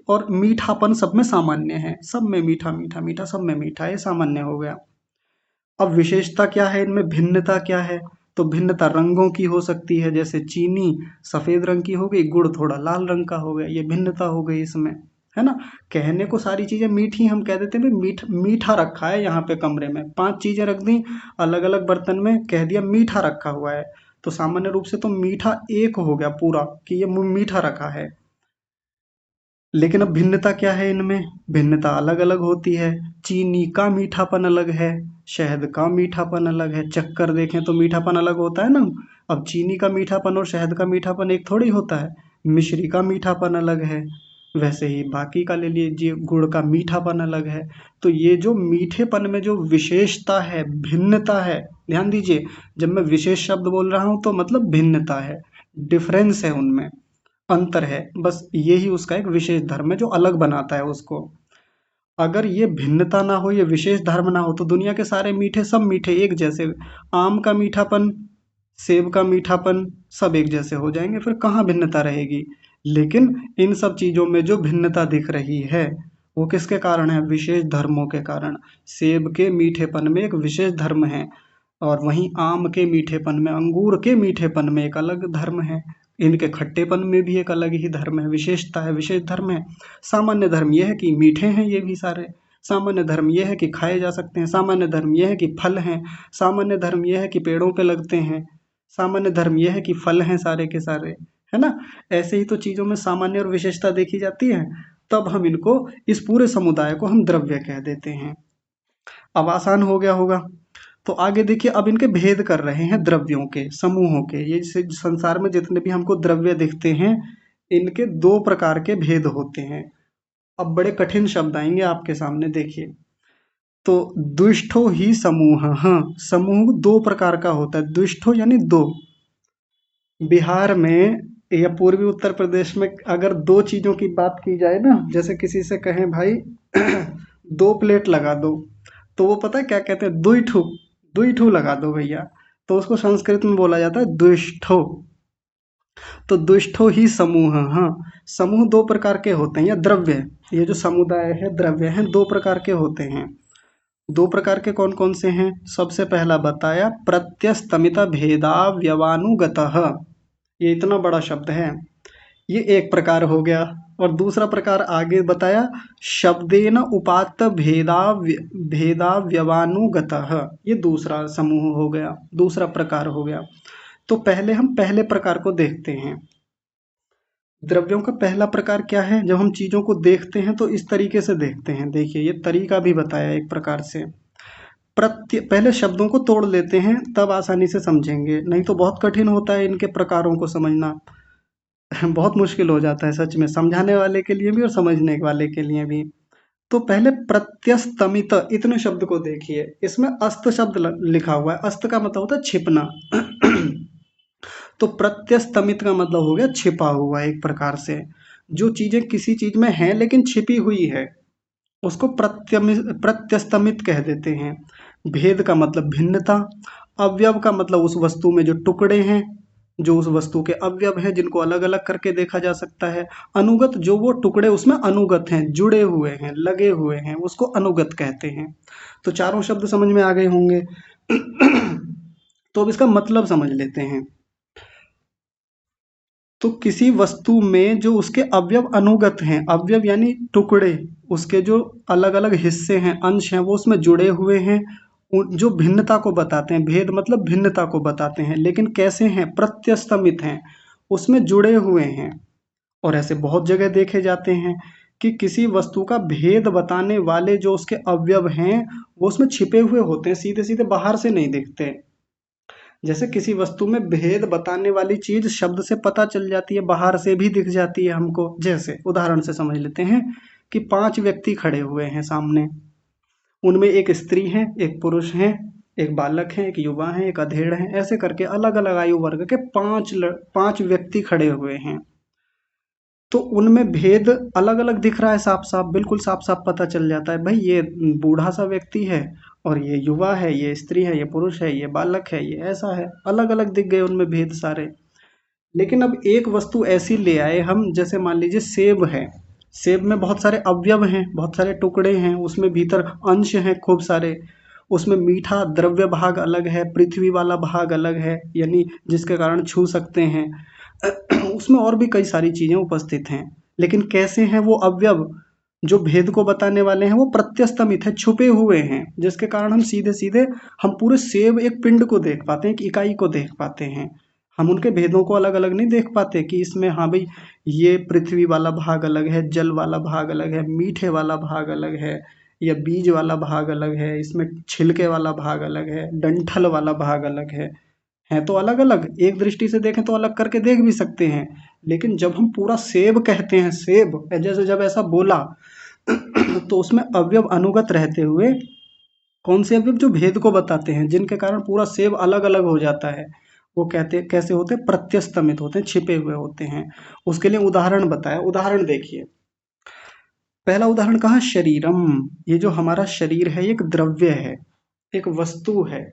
और मीठापन सब में सामान्य है, सब में मीठा मीठा मीठा, सब में मीठा, ये सामान्य हो गया। अब विशेषता क्या है इनमें, भिन्नता क्या है? तो भिन्नता रंगों की हो सकती है, जैसे चीनी सफेद रंग की हो गई, गुड़ थोड़ा लाल रंग का हो गया, ये भिन्नता हो गई इसमें, है ना। कहने को सारी चीजें मीठी हम कह देते हैं, मीठा रखा है यहाँ पे कमरे में, 5 चीजें रख दी अलग अलग बर्तन में, कह दिया मीठा रखा हुआ है। तो सामान्य रूप से तो मीठा एक हो गया पूरा, कि ये मीठा रखा है। लेकिन अब भिन्नता क्या है इनमें, भिन्नता अलग अलग होती है। चीनी का मीठापन अलग है, शहद का मीठापन अलग है, चक्कर देखें तो मीठापन अलग होता है ना। अब चीनी का मीठापन और शहद का मीठापन एक थोड़ी होता है, मिश्री का मीठापन अलग है। वैसे ही बाकी का ले लीजिए, गुड़ का मीठापन अलग है। तो ये जो मीठेपन में जो विशेषता है, भिन्नता है, ध्यान दीजिए, जब मैं विशेष शब्द बोल रहा हूं तो मतलब भिन्नता है, डिफरेंस है उनमें, अंतर है, बस यही उसका एक विशेष धर्म है जो अलग बनाता है उसको। अगर ये भिन्नता ना हो, ये विशेष धर्म ना हो, तो दुनिया के सारे मीठे सब मीठे एक जैसे, आम का मीठापन, सेब का मीठापन सब एक जैसे हो जाएंगे, फिर कहाँ भिन्नता रहेगी। लेकिन इन सब चीजों में जो भिन्नता दिख रही है वो किसके कारण है? विशेष धर्मों के कारण। सेब के मीठेपन में एक विशेष धर्म है, और वहीं आम के मीठेपन में, अंगूर के मीठेपन में एक अलग धर्म है, इनके खट्टेपन में भी एक अलग ही धर्म है, विशेषता है, विशेष धर्म है। सामान्य धर्म यह है कि मीठे हैं ये भी सारे, सामान्य धर्म यह है कि खाए जा सकते हैं, सामान्य धर्म यह है कि फल हैं, सामान्य धर्म यह है कि पेड़ों पे लगते हैं, सामान्य धर्म यह है कि फल हैं सारे के सारे, है ना। ऐसे ही तो चीजों में सामान्य और विशेषता देखी जाती है, तब हम इनको, इस पूरे समुदाय को हम द्रव्य कह देते हैं। अब आसान हो गया होगा। तो आगे देखिए, अब इनके भेद कर रहे हैं, द्रव्यों के समूहों के। ये संसार में जितने भी हमको द्रव्य दिखते हैं, इनके 2 प्रकार के भेद होते हैं। अब बड़े कठिन शब्द आएंगे आपके सामने, देखिए। तो द्विष्ठो ही समूह, हाँ, समूह 2 प्रकार का होता है, द्विष्ठो यानी 2। बिहार में या पूर्वी उत्तर प्रदेश में अगर 2 चीजों की बात की जाए ना, जैसे किसी से कहें भाई 2 प्लेट लगा दो, तो वो पता है क्या कहते हैं? दुईठू, दुईठू लगा दो भैया। तो उसको संस्कृत में बोला जाता है द्विष्ठो। तो द्विष्ठो ही समूह, हाँ, समूह 2 प्रकार के होते हैं, या द्रव्य, ये जो समुदाय है, द्रव्य है, 2 प्रकार के होते हैं। 2 प्रकार के कौन कौन से हैं? सबसे पहला बताया प्रत्यस्तमित भेदाव्यवानुगतः, ये इतना बड़ा शब्द है, ये एक प्रकार हो गया। और दूसरा प्रकार आगे बताया, शब्देन उपात्त भेदाव्यवानुगतः, ये दूसरा समूह हो गया, दूसरा प्रकार हो गया। तो पहले हम पहले प्रकार को देखते हैं। द्रव्यों का पहला प्रकार क्या है? जब हम चीजों को देखते हैं तो इस तरीके से देखते हैं, देखिए ये तरीका भी बताया एक प्रकार से। पहले शब्दों को तोड़ लेते हैं, तब आसानी से समझेंगे, नहीं तो बहुत कठिन होता है इनके प्रकारों को समझना। बहुत मुश्किल हो जाता है सच में, समझाने वाले के लिए भी और समझने वाले के लिए भी। तो पहले प्रत्यस्तमित, इतने शब्द को देखिए, इसमें अस्त शब्द लिखा हुआ है, अस्त का मतलब होता है छिपना। तो प्रत्यस्तमित का मतलब हो गया छिपा हुआ, एक प्रकार से जो चीजें किसी चीज में हैं लेकिन छिपी हुई है, उसको प्रत्यस्तमित कह देते हैं। भेद का मतलब भिन्नता, अवयव का मतलब उस वस्तु में जो टुकड़े हैं, जो उस वस्तु के अवयव हैं जिनको अलग अलग करके देखा जा सकता है। अनुगत, जो वो टुकड़े उसमें अनुगत हैं, जुड़े हुए हैं, लगे हुए हैं, उसको अनुगत कहते हैं। तो चारों शब्द समझ में आ गए होंगे। तो अब इसका मतलब समझ लेते हैं। तो किसी वस्तु में जो उसके अवयव अनुगत हैं, अवयव यानी टुकड़े, उसके जो अलग अलग हिस्से हैं, अंश हैं, वो उसमें जुड़े हुए हैं, जो भिन्नता को बताते हैं, भेद मतलब भिन्नता को बताते हैं, लेकिन कैसे हैं? प्रत्यस्तमित हैं, उसमें जुड़े हुए हैं। और ऐसे बहुत जगह देखे जाते हैं कि किसी वस्तु का भेद बताने वाले जो उसके अवयव हैं, वो उसमें छिपे हुए होते हैं, सीधे सीधे बाहर से नहीं दिखते। जैसे किसी वस्तु में भेद बताने वाली चीज शब्द से पता चल जाती है, बाहर से भी दिख जाती है हमको। जैसे उदाहरण से समझ लेते हैं कि 5 व्यक्ति खड़े हुए हैं सामने, उनमें एक स्त्री है, एक पुरुष है, एक बालक है, एक युवा है, एक अधेड़ है, ऐसे करके अलग अलग आयु वर्ग के 5 व्यक्ति खड़े हुए हैं। तो उनमें भेद अलग अलग दिख रहा है, साफ साफ, बिल्कुल साफ साफ पता चल जाता है, भाई ये बूढ़ा सा व्यक्ति है, और ये युवा है, ये स्त्री है, ये पुरुष है, ये बालक है, ये ऐसा है, अलग अलग दिख गए उनमें भेद सारे। लेकिन अब एक वस्तु ऐसी ले आए हम, जैसे मान लीजिए सेब है, सेब में बहुत सारे अवयव हैं, बहुत सारे टुकड़े हैं, उसमें भीतर अंश हैं खूब सारे, उसमें मीठा द्रव्य भाग अलग है, पृथ्वी वाला भाग अलग है, यानी जिसके कारण छू सकते हैं। उसमें और भी कई सारी चीजें उपस्थित हैं, लेकिन कैसे हैं वो अवयव जो भेद को बताने वाले हैं, वो प्रत्यस्तमित है, छुपे हुए हैं, जिसके कारण हम सीधे सीधे हम पूरे सेब एक पिंड को देख पाते हैं, एक इकाई को देख पाते हैं। हम उनके भेदों को अलग अलग नहीं देख पाते कि इसमें हाँ भाई ये पृथ्वी वाला भाग अलग है, जल वाला भाग अलग है, मीठे वाला भाग अलग है, या बीज वाला भाग अलग है, इसमें छिलके वाला भाग अलग है, डंठल वाला भाग अलग है तो अलग अलग, एक दृष्टि से देखें तो अलग करके देख भी सकते हैं। लेकिन जब हम पूरा सेब कहते हैं, सेब जैसे जब ऐसा बोला तो उसमें अवयव अनुगत रहते हुए कौन से अवयव जो भेद को बताते हैं, जिनके कारण पूरा सेब अलग अलग हो जाता है, वो कहते कैसे होते हैं, प्रत्यस्तमित होते हैं, छिपे हुए होते हैं। उसके लिए उदाहरण बताया, उदाहरण देखिए। पहला उदाहरण कहा, शरीरम, ये जो हमारा शरीर है, एक द्रव्य है, एक वस्तु है।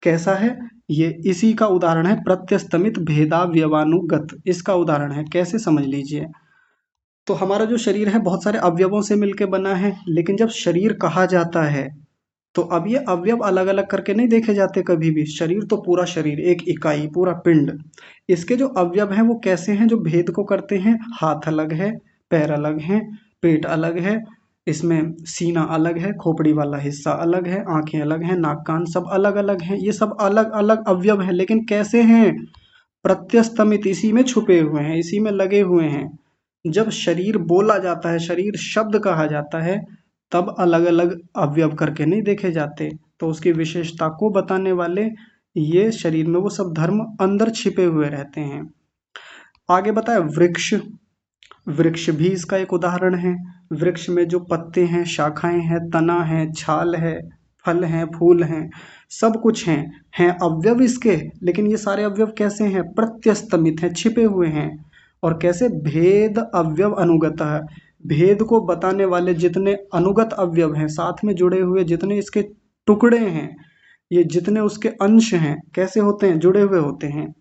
कैसा है ये, इसी का उदाहरण है प्रत्यस्तमित भेदाव्यवानुगत, इसका उदाहरण है। कैसे, समझ लीजिए। तो हमारा जो शरीर है बहुत सारे अवयवों से मिलकर बना है, लेकिन जब शरीर कहा जाता है तो अब ये अवयव अलग अलग करके नहीं देखे जाते कभी भी। शरीर तो पूरा शरीर, एक इकाई, पूरा पिंड। इसके जो अवयव हैं वो कैसे हैं जो भेद को करते हैं, हाथ अलग है, पैर अलग हैं, पेट अलग है, इसमें सीना अलग है, खोपड़ी वाला हिस्सा अलग है, आंखें अलग हैं, नाक कान सब अलग अलग हैं, ये सब अलग अलग अवयव हैं, लेकिन कैसे हैं, प्रत्यस्तमित, इसी में छुपे हुए हैं, इसी में लगे हुए हैं। जब शरीर बोला जाता है, शरीर शब्द कहा जाता है, तब अलग अलग अवयव करके नहीं देखे जाते। तो उसकी विशेषता को बताने वाले ये शरीर में वो सब धर्म अंदर छिपे हुए रहते हैं। आगे बताया वृक्ष, वृक्ष भी इसका एक उदाहरण है। वृक्ष में जो पत्ते हैं, शाखाएं हैं, तना है, छाल है, फल हैं, फूल हैं, सब कुछ हैं अवयव इसके, लेकिन ये सारे अवयव कैसे हैं, प्रत्यस्तमित हैं, छिपे हुए हैं। और कैसे, भेद अवयव अनुगत है, भेद को बताने वाले जितने अनुगत अवयव हैं, साथ में जुड़े हुए जितने इसके टुकड़े हैं, ये जितने उसके अंश हैं, कैसे होते हैं, जुड़े हुए होते हैं।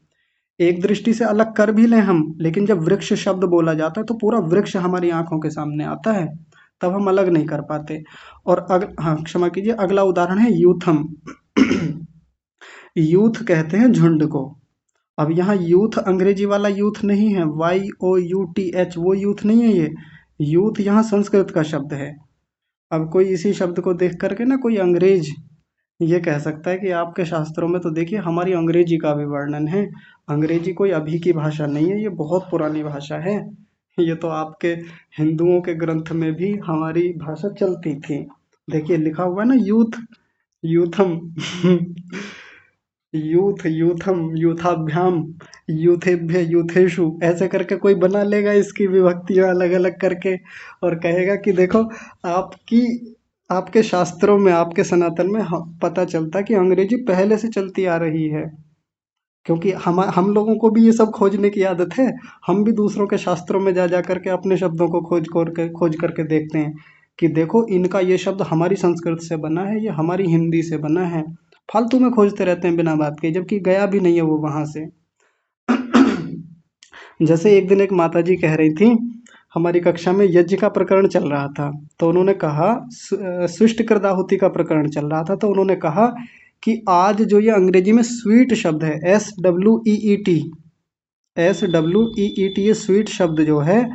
एक दृष्टि से अलग कर भी लें हम, लेकिन जब वृक्ष शब्द बोला जाता है तो पूरा वृक्ष हमारी आंखों के सामने आता है, तब हम अलग नहीं कर पाते। और हाँ क्षमा कीजिए, अगला उदाहरण है यूथम। यूथ कहते हैं झुंड को। अब यहाँ यूथ अंग्रेजी वाला यूथ नहीं है, YOUTH, वो यूथ नहीं है ये। यूथ यहाँ संस्कृत का शब्द है। अब कोई इसी शब्द को देख करके ना कोई अंग्रेज ये कह सकता है कि आपके शास्त्रों में तो देखिए हमारी अंग्रेजी का भी वर्णन है। अंग्रेजी कोई अभी की भाषा नहीं है, ये बहुत पुरानी भाषा है। ये तो आपके हिंदुओं के ग्रंथ में भी हमारी भाषा चलती थी। देखिए लिखा हुआ है ना, यूथ, यूथम, यूथ, यूथम, यूथाभ्याम, यूथेभ्य, यूथेषु, ऐसे करके कोई बना लेगा इसकी विभक्तियां अलग अलग करके, और कहेगा कि देखो आपकी आपके शास्त्रों में, आपके सनातन में पता चलता है कि अंग्रेजी पहले से चलती आ रही है। क्योंकि हम लोगों को भी ये सब खोजने की आदत है। हम भी दूसरों के शास्त्रों में जा जा करके अपने शब्दों को खोज करके देखते हैं कि देखो इनका ये शब्द हमारी संस्कृत से बना है, ये हमारी हिंदी से बना है। फालतू में खोजते रहते हैं बिना बात के, जबकि गया भी नहीं है वो वहां से। जैसे एक दिन एक माता जी कह रही थी, हमारी कक्षा में यज्ञ का प्रकरण चल रहा था, तो उन्होंने कहा, सुष्ट कृदाहुति का प्रकरण चल रहा था, तो उन्होंने कहा कि आज जो ये अंग्रेजी में स्वीट शब्द है, SWEET, SWEET, ये स्वीट शब्द जो है,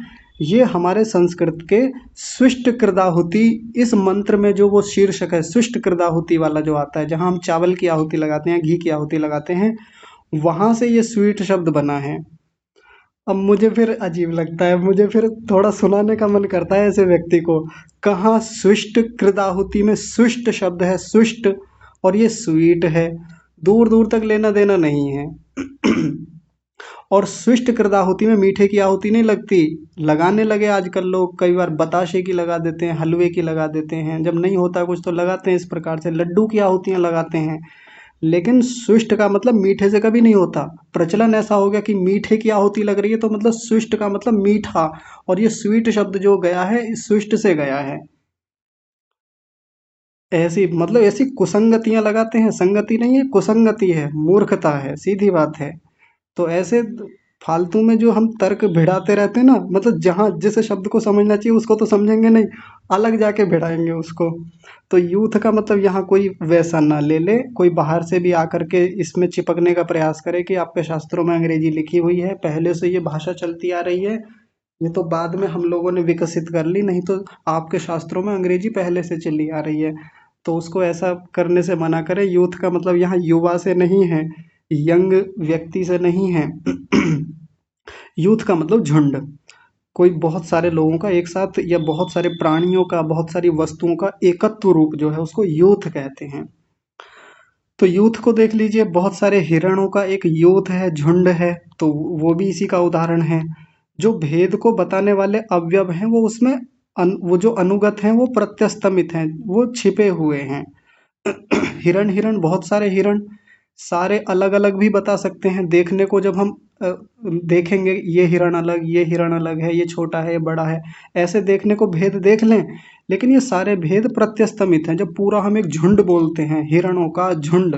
ये हमारे संस्कृत के सुष्ट कृदाहुति, इस मंत्र में जो वो शीर्षक है सुष्ट कृदाहुति वाला जो आता है, जहाँ हम चावल की आहुति लगाते हैं, घी की आहुति लगाते हैं, वहां से ये स्वीट शब्द बना है। अब मुझे फिर अजीब लगता है, मुझे फिर थोड़ा सुनाने का मन करता है ऐसे व्यक्ति को। कहाँ सुष्ट कृदाहुति में सुष्ट शब्द है, सुष्ट, और ये स्वीट है। दूर दूर तक लेना देना नहीं है। और स्विष्ट कृदाहुति में मीठे की आहुति नहीं लगती। लगाने लगे आजकल लोग, कई बार बताशे की लगा देते हैं, हलवे की लगा देते हैं, जब नहीं होता कुछ तो लगाते हैं, इस प्रकार से लड्डू की आहुतियां लगाते हैं। लेकिन स्विष्ट का मतलब मीठे से कभी नहीं होता। प्रचलन ऐसा हो गया कि मीठे की आहुति लग रही है तो मतलब स्विष्ट का मतलब मीठा, और ये स्वीट शब्द जो गया है स्विष्ट से गया है। ऐसी मतलब ऐसी कुसंगतियां लगाते हैं, संगति नहीं है, कुसंगति है, मूर्खता है, सीधी बात है। तो ऐसे फालतू में जो हम तर्क भिड़ाते रहते हैं ना, मतलब जहाँ जिस शब्द को समझना चाहिए उसको तो समझेंगे नहीं, अलग जाके भिड़ाएंगे उसको। तो यूथ का मतलब यहाँ कोई वैसा ना ले ले, कोई बाहर से भी आकर के इसमें चिपकने का प्रयास करे कि आपके शास्त्रों में अंग्रेजी लिखी हुई है, पहले से ये भाषा चलती आ रही है, ये तो बाद में हम लोगों ने विकसित कर ली, नहीं तो आपके शास्त्रों में अंग्रेजी पहले से चली आ रही है। तो उसको ऐसा करने से मना करें। यूथ का मतलब यहाँ युवा से नहीं है, यंग व्यक्ति से नहीं है। यूथ का मतलब झुंड, कोई बहुत सारे लोगों का एक साथ, या बहुत सारे प्राणियों का, बहुत सारी वस्तुओं का एकत्व रूप जो है उसको यूथ कहते हैं। तो यूथ को देख लीजिए, बहुत सारे हिरणों का एक यूथ है, झुंड है, तो वो भी इसी का उदाहरण है। जो भेद को बताने वाले अवयव हैं वो उसमें वो जो अनुगत हैं वो प्रत्यस्तमित हैं, वो छिपे हुए हैं। हिरण हिरण बहुत सारे हिरण, सारे अलग अलग भी बता सकते हैं। देखने को जब हम देखेंगे, ये हिरण अलग, ये हिरण अलग है, ये छोटा है, ये बड़ा है, ऐसे देखने को भेद देख लें। लेकिन ये सारे भेद प्रत्यस्तमित हैं। जब पूरा हम एक झुंड बोलते हैं, हिरणों का झुंड,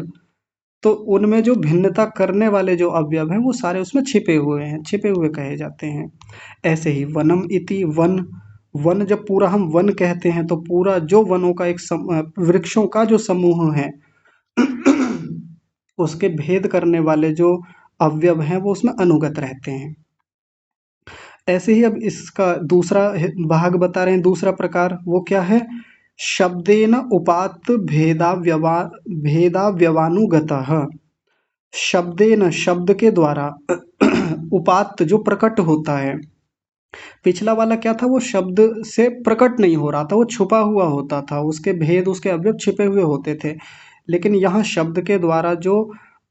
तो उनमें जो भिन्नता करने वाले जो अवयव हैं वो सारे उसमें छिपे हुए हैं, छिपे हुए कहे जाते हैं। ऐसे ही वनम इति वन, वन जब पूरा हम वन कहते हैं तो पूरा जो वनों का एक वृक्षों का जो समूह है, उसके भेद करने वाले जो अवयव हैं वो उसमें अनुगत रहते हैं। ऐसे ही अब इसका दूसरा भाग बता रहे हैं, दूसरा प्रकार वो क्या है? शब्देन उपात्त भेदाव्यवानुगतः। शब्देन शब्द के द्वारा, उपात्त जो प्रकट होता है। पिछला वाला क्या था? वो शब्द से प्रकट नहीं हो रहा था, वो छुपा हुआ होता था, उसके भेद, उसके अवयव छिपे हुए होते थे। लेकिन यहाँ शब्द के द्वारा जो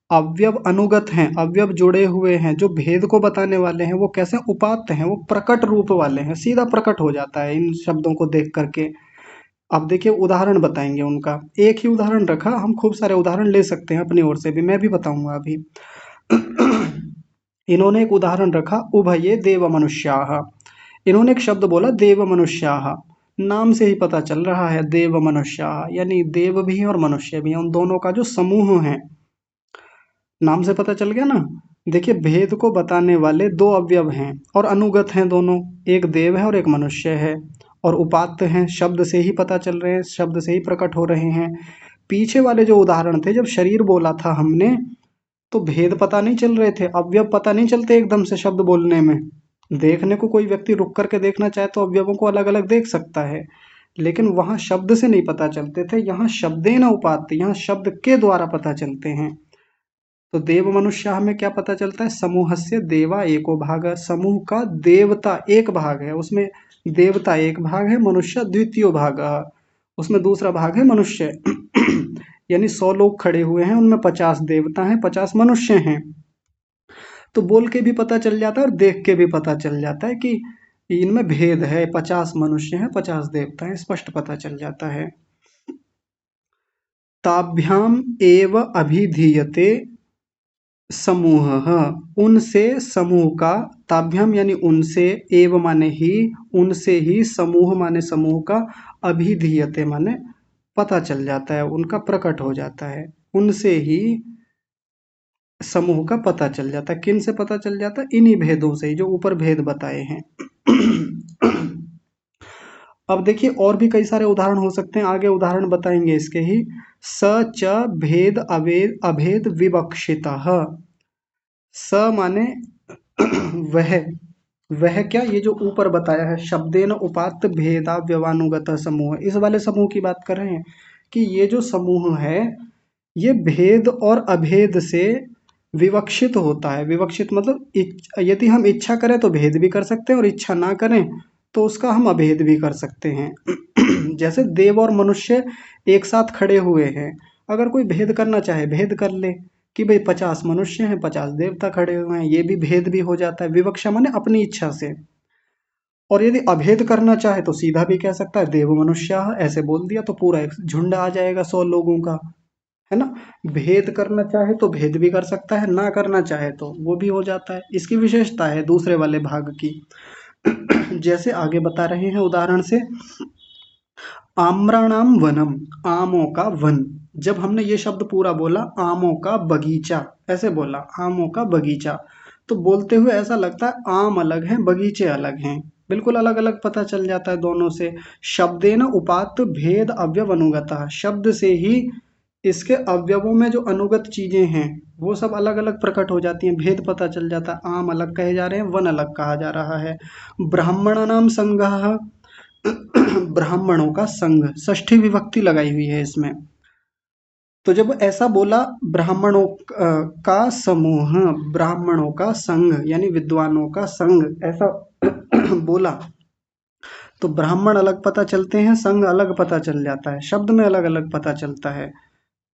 अवयव अनुगत हैं, अवयव जुड़े हुए हैं, जो भेद को बताने वाले हैं, वो कैसे उपात्त हैं, वो प्रकट रूप वाले हैं, सीधा प्रकट हो जाता है इन शब्दों को देख करके। अब देखिए उदाहरण बताएंगे उनका, एक ही उदाहरण रखा, हम खूब सारे उदाहरण ले सकते हैं अपनी ओर से भी, मैं भी बताऊंगा अभी। इन्होंने एक उदाहरण रखा, उभये देव मनुष्याः। इन्होंने एक शब्द बोला देव मनुष्याः, नाम से ही पता चल रहा है देव मनुष्याः, यानी देव भी हैं और मनुष्य भी हैं, उन दोनों का जो समूह है, नाम से पता चल गया ना। देखिए भेद को बताने वाले दो अवयव हैं और अनुगत हैं दोनों, एक देव है और एक मनुष्य है, और उपात्त हैं, शब्द से ही पता चल रहे हैं, शब्द से ही प्रकट हो रहे हैं। पीछे वाले जो उदाहरण थे, जब शरीर बोला था हमने, तो भेद पता नहीं चल रहे थे, अवयव पता नहीं चलते एकदम से शब्द बोलने में। देखने को कोई व्यक्ति रुक करके देखना चाहे तो अवयवों को अलग अलग देख सकता है, लेकिन वहां शब्द से नहीं पता चलते थे। यहाँ शब्देन उपात्त, यहाँ शब्द के द्वारा पता चलते हैं। तो देव मनुष्य में क्या पता चलता है? समूहस्य देवा एको भाग, समूह का देवता एक भाग है, उसमें देवता एक भाग है, मनुष्य द्वितीय भाग, उसमें दूसरा भाग है मनुष्य। यानी 100 लोग खड़े हुए हैं, उनमें 50 देवता हैं, 50 मनुष्य हैं। तो बोल के भी पता चल जाता है और देख के भी पता चल जाता है कि इनमें भेद है, 50 मनुष्य हैं, 50 देवता हैं, स्पष्ट पता चल जाता है। ताभ्याम एव अभिधीयते समूह, उनसे समूह का, ताभ्याम यानी उनसे, एव माने ही, उनसे ही, समूह माने समूह का, अभिधीयते माने पता चल जाता है, उनका प्रकट हो जाता है, उनसे ही समूह का पता चल जाता है। किन से पता चल जाता है? इन्हीं भेदों से ही, जो ऊपर भेद बताए हैं। अब देखिए और भी कई सारे उदाहरण हो सकते हैं, आगे उदाहरण बताएंगे इसके ही। स च भेद अभेद अभेद विवक्षितः। स माने वह, वह क्या? ये जो ऊपर बताया है, शब्देन उपात्त भेदा व्यवानुगत समूह, इस वाले समूह की बात कर रहे हैं कि ये जो समूह है ये भेद और अभेद से विवक्षित होता है। विवक्षित मतलब यदि हम इच्छा करें तो भेद भी कर सकते हैं, और इच्छा ना करें तो उसका हम अभेद भी कर सकते हैं। जैसे देव और मनुष्य एक साथ खड़े हुए हैं, अगर कोई भेद करना चाहे भेद कर ले कि भाई 50 मनुष्य हैं, 50 देवता खड़े हुए हैं, ये भी भेद भी हो जाता है। विवक्षा माने अपनी इच्छा से। और यदि अभेद करना चाहे तो सीधा भी कह सकता है देव मनुष्य, ऐसे बोल दिया तो पूरा एक झुंड आ जाएगा 100 लोगों का, है ना। भेद करना चाहे तो भेद भी कर सकता है, ना करना चाहे तो वो भी हो जाता है। इसकी विशेषता है दूसरे वाले भाग की। जैसे आगे बता रहे हैं उदाहरण से, आम्राणाम वनम, आमों का वन। जब हमने ये शब्द पूरा बोला, आमों का बगीचा, ऐसे बोला आमों का बगीचा, तो बोलते हुए ऐसा लगता है आम अलग हैं बगीचे अलग हैं, बिल्कुल अलग अलग पता चल जाता है दोनों से। शब्देन उपात्त भेद अवयव अनुगतः, शब्द से ही इसके अवयवों में जो अनुगत चीजें हैं वो सब अलग अलग प्रकट हो जाती हैं, भेद पता चल जाता है। आम अलग कहे जा रहे हैं, वन अलग कहा जा रहा है। ब्राह्मणानाम संघः, ब्राह्मणों का संघ, षष्ठी विभक्ति लगाई हुई है इसमें। तो जब ऐसा बोला ब्राह्मणों का समूह, ब्राह्मणों का संघ यानी विद्वानों का संघ, ऐसा बोला तो ब्राह्मण अलग पता चलते हैं, संघ अलग पता चल जाता है, शब्द में अलग अलग पता चलता है।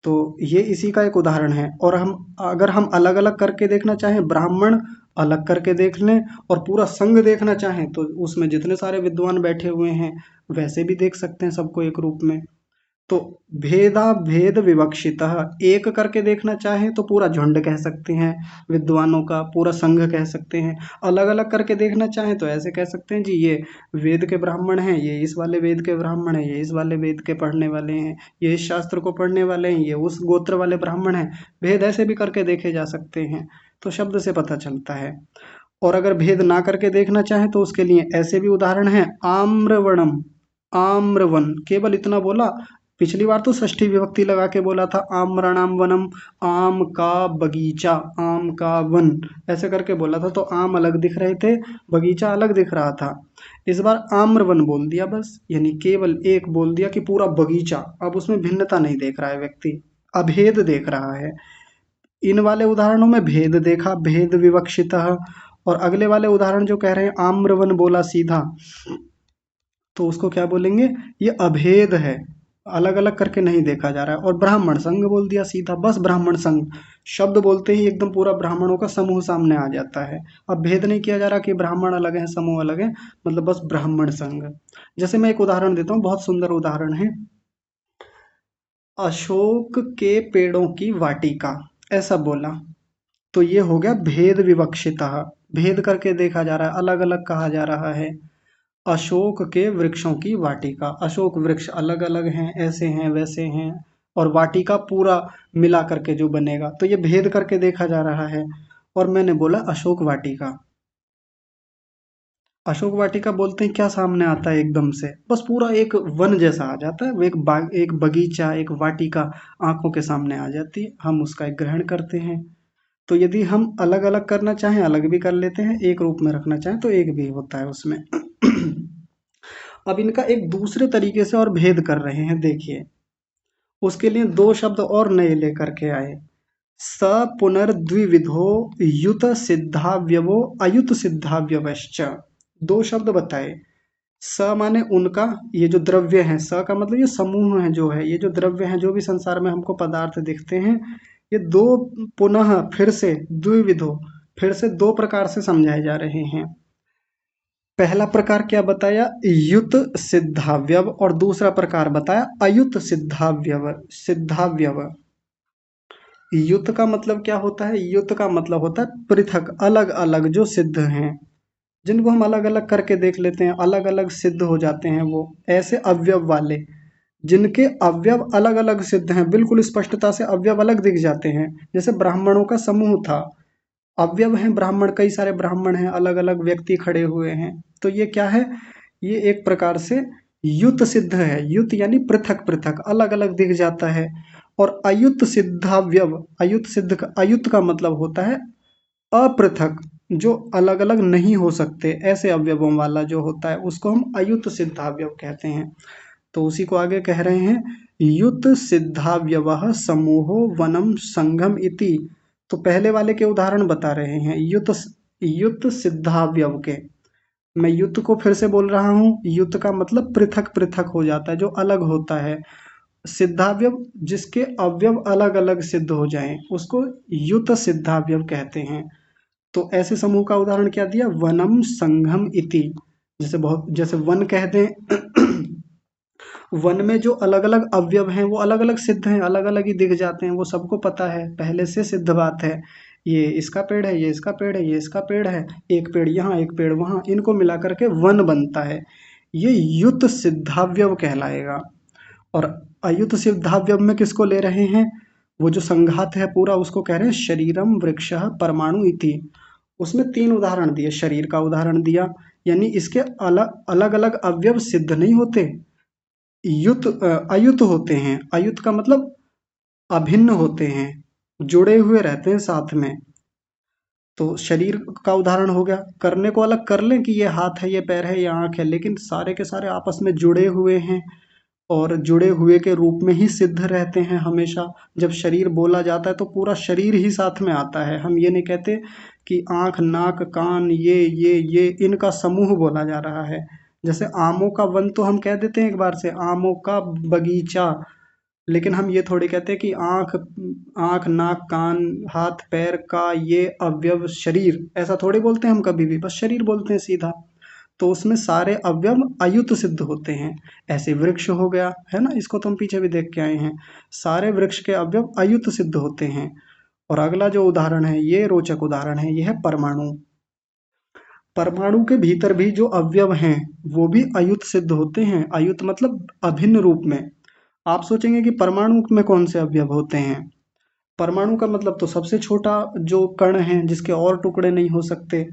तो ये इसी का एक उदाहरण है। और हम अगर हम अलग अलग करके देखना चाहें, ब्राह्मण अलग करके देख लें और पूरा संघ देखना चाहें तो उसमें जितने सारे विद्वान बैठे हुए हैं वैसे भी देख सकते हैं सबको एक रूप में। तो भेदा भेद विवक्षितः, एक करके देखना चाहें तो पूरा झुंड कह सकते हैं विद्वानों का, पूरा संघ कह सकते हैं। अलग अलग करके देखना चाहें तो ऐसे कह सकते हैं जी ये वेद के ब्राह्मण हैं, ये इस वाले वेद के ब्राह्मण हैं, ये इस वाले वेद के पढ़ने वाले हैं, ये इस शास्त्र को पढ़ने वाले हैं, ये उस गोत्र वाले ब्राह्मण हैं। भेद ऐसे भी करके देखे जा सकते हैं, तो शब्द से पता चलता है। और अगर भेद ना करके देखना चाहें तो उसके लिए ऐसे भी उदाहरण हैं, आम्रवणम, आम्रवन, केवल इतना बोला। पिछली बार तो षष्ठी विभक्ति लगा के बोला था, आम्राणाम वनम, आम का बगीचा, आम का वन, ऐसे करके बोला था, तो आम अलग दिख रहे थे, बगीचा अलग दिख रहा था। इस बार आम्रवन बोल दिया बस, यानी केवल एक बोल दिया कि पूरा बगीचा। अब उसमें भिन्नता नहीं देख रहा है व्यक्ति, अभेद देख रहा है। इन वाले उदाहरणों में भेद देखा, भेद विवक्षितः। और अगले वाले उदाहरण जो कह रहे हैं आम्रवन बोला सीधा, तो उसको क्या बोलेंगे, ये अभेद है, अलग अलग करके नहीं देखा जा रहा है। और ब्राह्मण संघ बोल दिया सीधा, बस ब्राह्मण संघ, शब्द बोलते ही एकदम पूरा ब्राह्मणों का समूह सामने आ जाता है। अब भेद नहीं किया जा रहा कि ब्राह्मण अलग है समूह अलग है, मतलब बस ब्राह्मण संघ। जैसे मैं एक उदाहरण देता हूँ, बहुत सुंदर उदाहरण है, अशोक के पेड़ों की वाटिका, ऐसा बोला तो ये हो गया भेद विवक्षिता, भेद करके देखा जा रहा है, अलग अलग कहा जा रहा है। अशोक के वृक्षों की वाटिका, अशोक वृक्ष अलग अलग हैं, ऐसे हैं वैसे हैं, और वाटिका पूरा मिला करके जो बनेगा, तो ये भेद करके देखा जा रहा है। और मैंने बोला अशोक वाटिका, अशोक वाटिका बोलते ही क्या सामने आता है एकदम से, बस पूरा एक वन जैसा आ जाता है, वो एक बाग, एक बगीचा, एक वाटिका आंखों के सामने आ जाती है, हम उसका एक ग्रहण करते हैं। तो यदि हम अलग अलग करना चाहें अलग भी कर लेते हैं, एक रूप में रखना चाहें तो एक भी होता है उसमें। अब इनका एक दूसरे तरीके से और भेद कर रहे हैं, देखिए। उसके लिए दो शब्द और नए लेकर के आए, स पुनर्द्विविधो युत सिद्धाव्यवो अयुत सिद्धाव्यवश्च। दो शब्द बताए। स माने उनका, ये जो द्रव्य है, स का मतलब ये समूह है, जो है ये जो द्रव्य है, जो भी संसार में हमको पदार्थ दिखते हैं, ये दो, पुनः फिर से, द्विविधो फिर से दो प्रकार से समझाए जा रहे हैं। पहला प्रकार क्या बताया, युत सिद्धाव्यव, और दूसरा प्रकार बताया अयुत सिद्धाव्यव। सिद्धाव्यव, युत का मतलब क्या होता है, युत का मतलब होता है पृथक, अलग अलग जो सिद्ध हैं, जिनको हम अलग अलग करके देख लेते हैं, अलग अलग सिद्ध हो जाते हैं वो, ऐसे अवयव वाले, जिनके अवयव अलग अलग सिद्ध हैं, बिल्कुल स्पष्टता से अवयव अलग दिख जाते हैं। जैसे ब्राह्मणों का समूह था, अवयव हैं ब्राह्मण, कई सारे ब्राह्मण हैं, अलग अलग व्यक्ति खड़े हुए हैं, तो ये क्या है, ये एक प्रकार से युत सिद्ध है। युत यानी पृथक पृथक, अलग अलग दिख जाता है। और अयुत सिद्धाव्यव, अयुत सिद्ध का, अयुत का मतलब होता है अपृथक, जो अलग अलग नहीं हो सकते, ऐसे अवयवों वाला जो होता है उसको हम अयुत सिद्धाव्यव कहते हैं। तो उसी को आगे कह रहे हैं, युत सिद्धाव्यवः समूहो वनम संघम इति। तो पहले वाले के उदाहरण बता रहे हैं युत, युत सिद्धाव्यव के। मैं युत को फिर से बोल रहा हूँ, युत का मतलब पृथक पृथक हो जाता है, जो अलग होता है। सिद्धावयव जिसके अवयव अलग अलग सिद्ध हो जाएं उसको युत सिद्धावयव कहते हैं। तो ऐसे समूह का उदाहरण क्या दिया, वनम संघम इति। जैसे वन कह दें वन में जो अलग अलग अवयव हैं वो अलग अलग सिद्ध हैं, अलग अलग ही दिख जाते हैं, वो सबको पता है, पहले से सिद्ध बात है। ये इसका पेड़ है, ये इसका पेड़ है, ये इसका पेड़ है, एक पेड़ यहाँ एक पेड़ वहां, इनको मिला करके वन बनता है। ये युत सिद्धावयव कहलाएगा। और अयुत सिद्धावयव में किसको ले रहे हैं, वो जो संघात है पूरा उसको कह रहे हैं शरीरम वृक्षः परमाणु इति। उसमें तीन उदाहरण दिए, शरीर का उदाहरण दिया, यानी इसके अलग अलग अलग अवयव सिद्ध नहीं होते, अयुत होते हैं। अयुत का मतलब अभिन्न होते हैं, जुड़े हुए रहते हैं साथ में। तो शरीर का उदाहरण हो गया, करने को अलग कर लें कि ये हाथ है, ये पैर है, ये आंख है, लेकिन सारे के सारे आपस में जुड़े हुए हैं और जुड़े हुए के रूप में ही सिद्ध रहते हैं हमेशा। जब शरीर बोला जाता है तो पूरा शरीर ही साथ में आता है, हम ये नहीं कहते कि आंख नाक कान ये इनका समूह बोला जा रहा है। जैसे आमों का वन तो हम कह देते हैं एक बार से, आमों का बगीचा, लेकिन हम ये थोड़ी कहते हैं कि आंख आंख नाक कान हाथ पैर का ये अवयव शरीर, ऐसा थोड़ी बोलते हैं हम कभी भी, बस शरीर बोलते हैं सीधा। तो उसमें सारे अवयव अयुत सिद्ध होते हैं। ऐसे वृक्ष हो गया है ना, इसको तो हम पीछे भी देख के आए हैं, सारे वृक्ष के अवयव अयुत सिद्ध होते हैं। और अगला जो उदाहरण है ये रोचक उदाहरण है, ये है परमाणु। परमाणु के भीतर भी जो अवयव हैं वो भी अयुत सिद्ध होते हैं। अयुत मतलब अभिन्न रूप में। आप सोचेंगे कि परमाणु में कौन से अवयव होते हैं, परमाणु का मतलब तो सबसे छोटा जो कण है जिसके और टुकड़े नहीं हो सकते।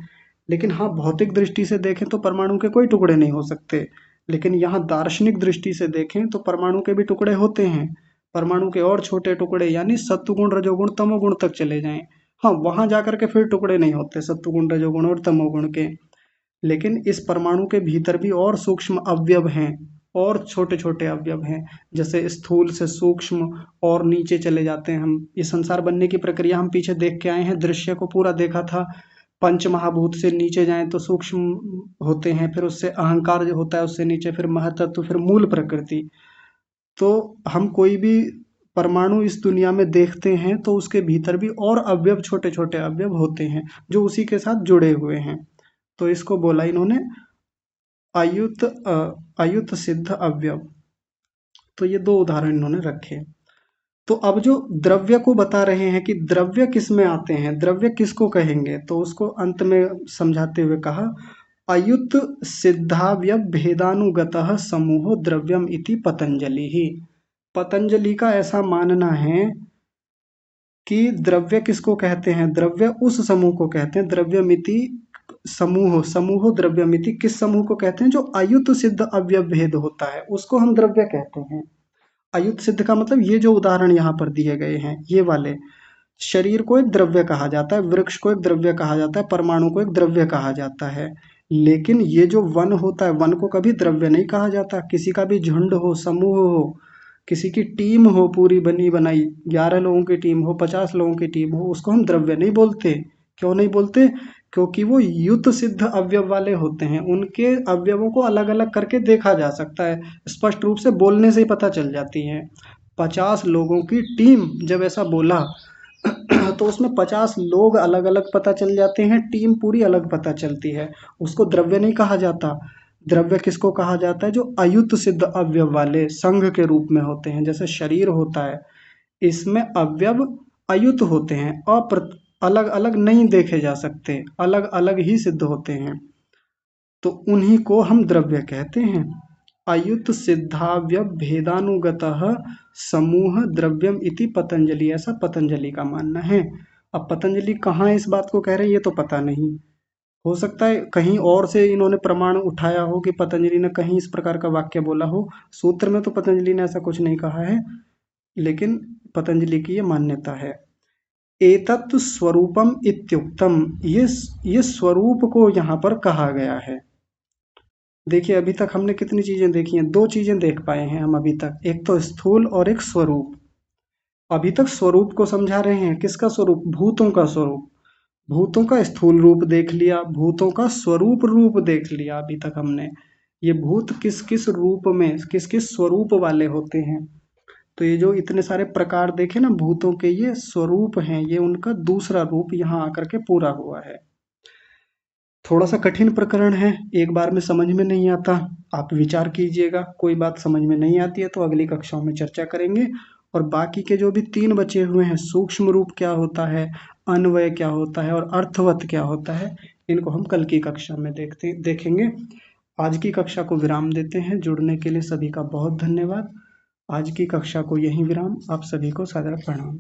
लेकिन हाँ, भौतिक दृष्टि से देखें तो परमाणु के कोई टुकड़े नहीं हो सकते, लेकिन यहाँ दार्शनिक दृष्टि से देखें तो परमाणु के भी टुकड़े होते हैं। परमाणु के और छोटे टुकड़े यानी सत्वगुण रजोगुण तमोगुण तक चले जाएं, हाँ वहां जाकर के फिर टुकड़े नहीं होते सत्वगुण रजोगुण और तमोगुण के। लेकिन इस परमाणु के भीतर भी और सूक्ष्म अवयव हैं, और छोटे छोटे अवयव हैं, जैसे स्थूल से सूक्ष्म और नीचे चले जाते हैं। हम इस संसार बनने की प्रक्रिया हम पीछे देख के आए हैं, दृश्य को पूरा देखा था। पंच महाभूत से नीचे जाएं तो सूक्ष्म होते हैं, फिर उससे अहंकार जो होता है उससे नीचे फिर महतत्व, फिर मूल प्रकृति। तो हम कोई भी परमाणु इस दुनिया में देखते हैं तो उसके भीतर भी और अवयव छोटे छोटे अवयव होते हैं जो उसी के साथ जुड़े हुए हैं। तो इसको बोला इन्होंने अयुत अयुत सिद्ध अवयव। तो ये दो उदाहरण इन्होंने रखे। तो अब जो द्रव्य को बता रहे हैं कि द्रव्य किस में आते हैं, द्रव्य किसको कहेंगे, तो उसको अंत में समझाते हुए कहा अयुत सिद्धावयव भेदानुगतः समूहो द्रव्यम इति पतंजलि ही। पतंजलि का ऐसा मानना है कि द्रव्य किसको कहते हैं, द्रव्य उस समूह को कहते हैं, द्रव्यमिति समूह, समूह द्रव्यमिति किस समूह को कहते हैं, जो अयुत सिद्ध अवयव भेद होता है उसको हम द्रव्य कहते हैं। अयुत सिद्ध का मतलब ये जो उदाहरण यहाँ पर दिए गए हैं ये वाले, शरीर को एक द्रव्य कहा जाता है, वृक्ष को एक द्रव्य कहा जाता है, परमाणु को एक द्रव्य कहा जाता है। लेकिन ये जो वन होता है, वन को कभी द्रव्य नहीं कहा जाता। किसी का भी झुंड हो, समूह हो, किसी की टीम हो पूरी बनी बनाई, 11 लोगों की टीम हो, 50 लोगों की टीम हो, उसको हम द्रव्य नहीं बोलते। क्यों नहीं बोलते, क्योंकि वो युत सिद्ध अवयव वाले होते हैं, उनके अवयवों को अलग अलग करके देखा जा सकता है, स्पष्ट रूप से बोलने से ही पता चल जाती है। 50 लोगों की टीम जब ऐसा बोला तो उसमें 50 लोग अलग अलग पता चल जाते हैं, टीम पूरी अलग पता चलती है, उसको द्रव्य नहीं कहा जाता। द्रव्य किसको कहा जाता है, जो अयुत सिद्ध अवयव वाले संघ के रूप में होते हैं। जैसे शरीर होता है, इसमें अवयव अयुत होते हैं, अलग अलग नहीं देखे जा सकते, अलग अलग ही सिद्ध होते हैं, तो उन्हीं को हम द्रव्य कहते हैं। अयुत सिद्धावयव भेदानुगतः समूह द्रव्यम इति पतंजलि, ऐसा पतंजलि का मानना है। अब पतंजलि कहाँ इस बात को कह रहे हैं ये तो पता नहीं, हो सकता है कहीं और से इन्होंने प्रमाण उठाया हो कि पतंजलि ने कहीं इस प्रकार का वाक्य बोला हो। सूत्र में तो पतंजलि ने ऐसा कुछ नहीं कहा है, लेकिन पतंजलि की ये मान्यता है। एतत् स्वरूपम इत्युक्तम, ये स्वरूप को यहाँ पर कहा गया है। देखिए अभी तक हमने कितनी चीजें देखी हैं, दो चीजें देख पाए हैं हम अभी तक, एक तो स्थूल और एक स्वरूप। अभी तक स्वरूप को समझा रहे हैं, किसका स्वरूप, भूतों का स्वरूप। भूतों का स्थूल रूप देख लिया, भूतों का स्वरूप रूप देख लिया अभी तक हमने, ये भूत किस किस रूप में किस किस स्वरूप वाले होते हैं। तो ये जो इतने सारे प्रकार देखे ना भूतों के, ये स्वरूप हैं, ये उनका दूसरा रूप यहाँ आकर के पूरा हुआ है। थोड़ा सा कठिन प्रकरण है, एक बार में समझ में नहीं आता, आप विचार कीजिएगा। कोई बात समझ में नहीं आती है तो अगली कक्षाओं में चर्चा करेंगे। और बाकी के जो भी 3 बचे हुए हैं, सूक्ष्म रूप क्या होता है, अन्वय क्या होता है और अर्थवत क्या होता है, इनको हम कल की कक्षा में देखेंगे। आज की कक्षा को विराम देते हैं। जुड़ने के लिए सभी का बहुत धन्यवाद। आज की कक्षा को यहीं विराम। आप सभी को सादर प्रणाम।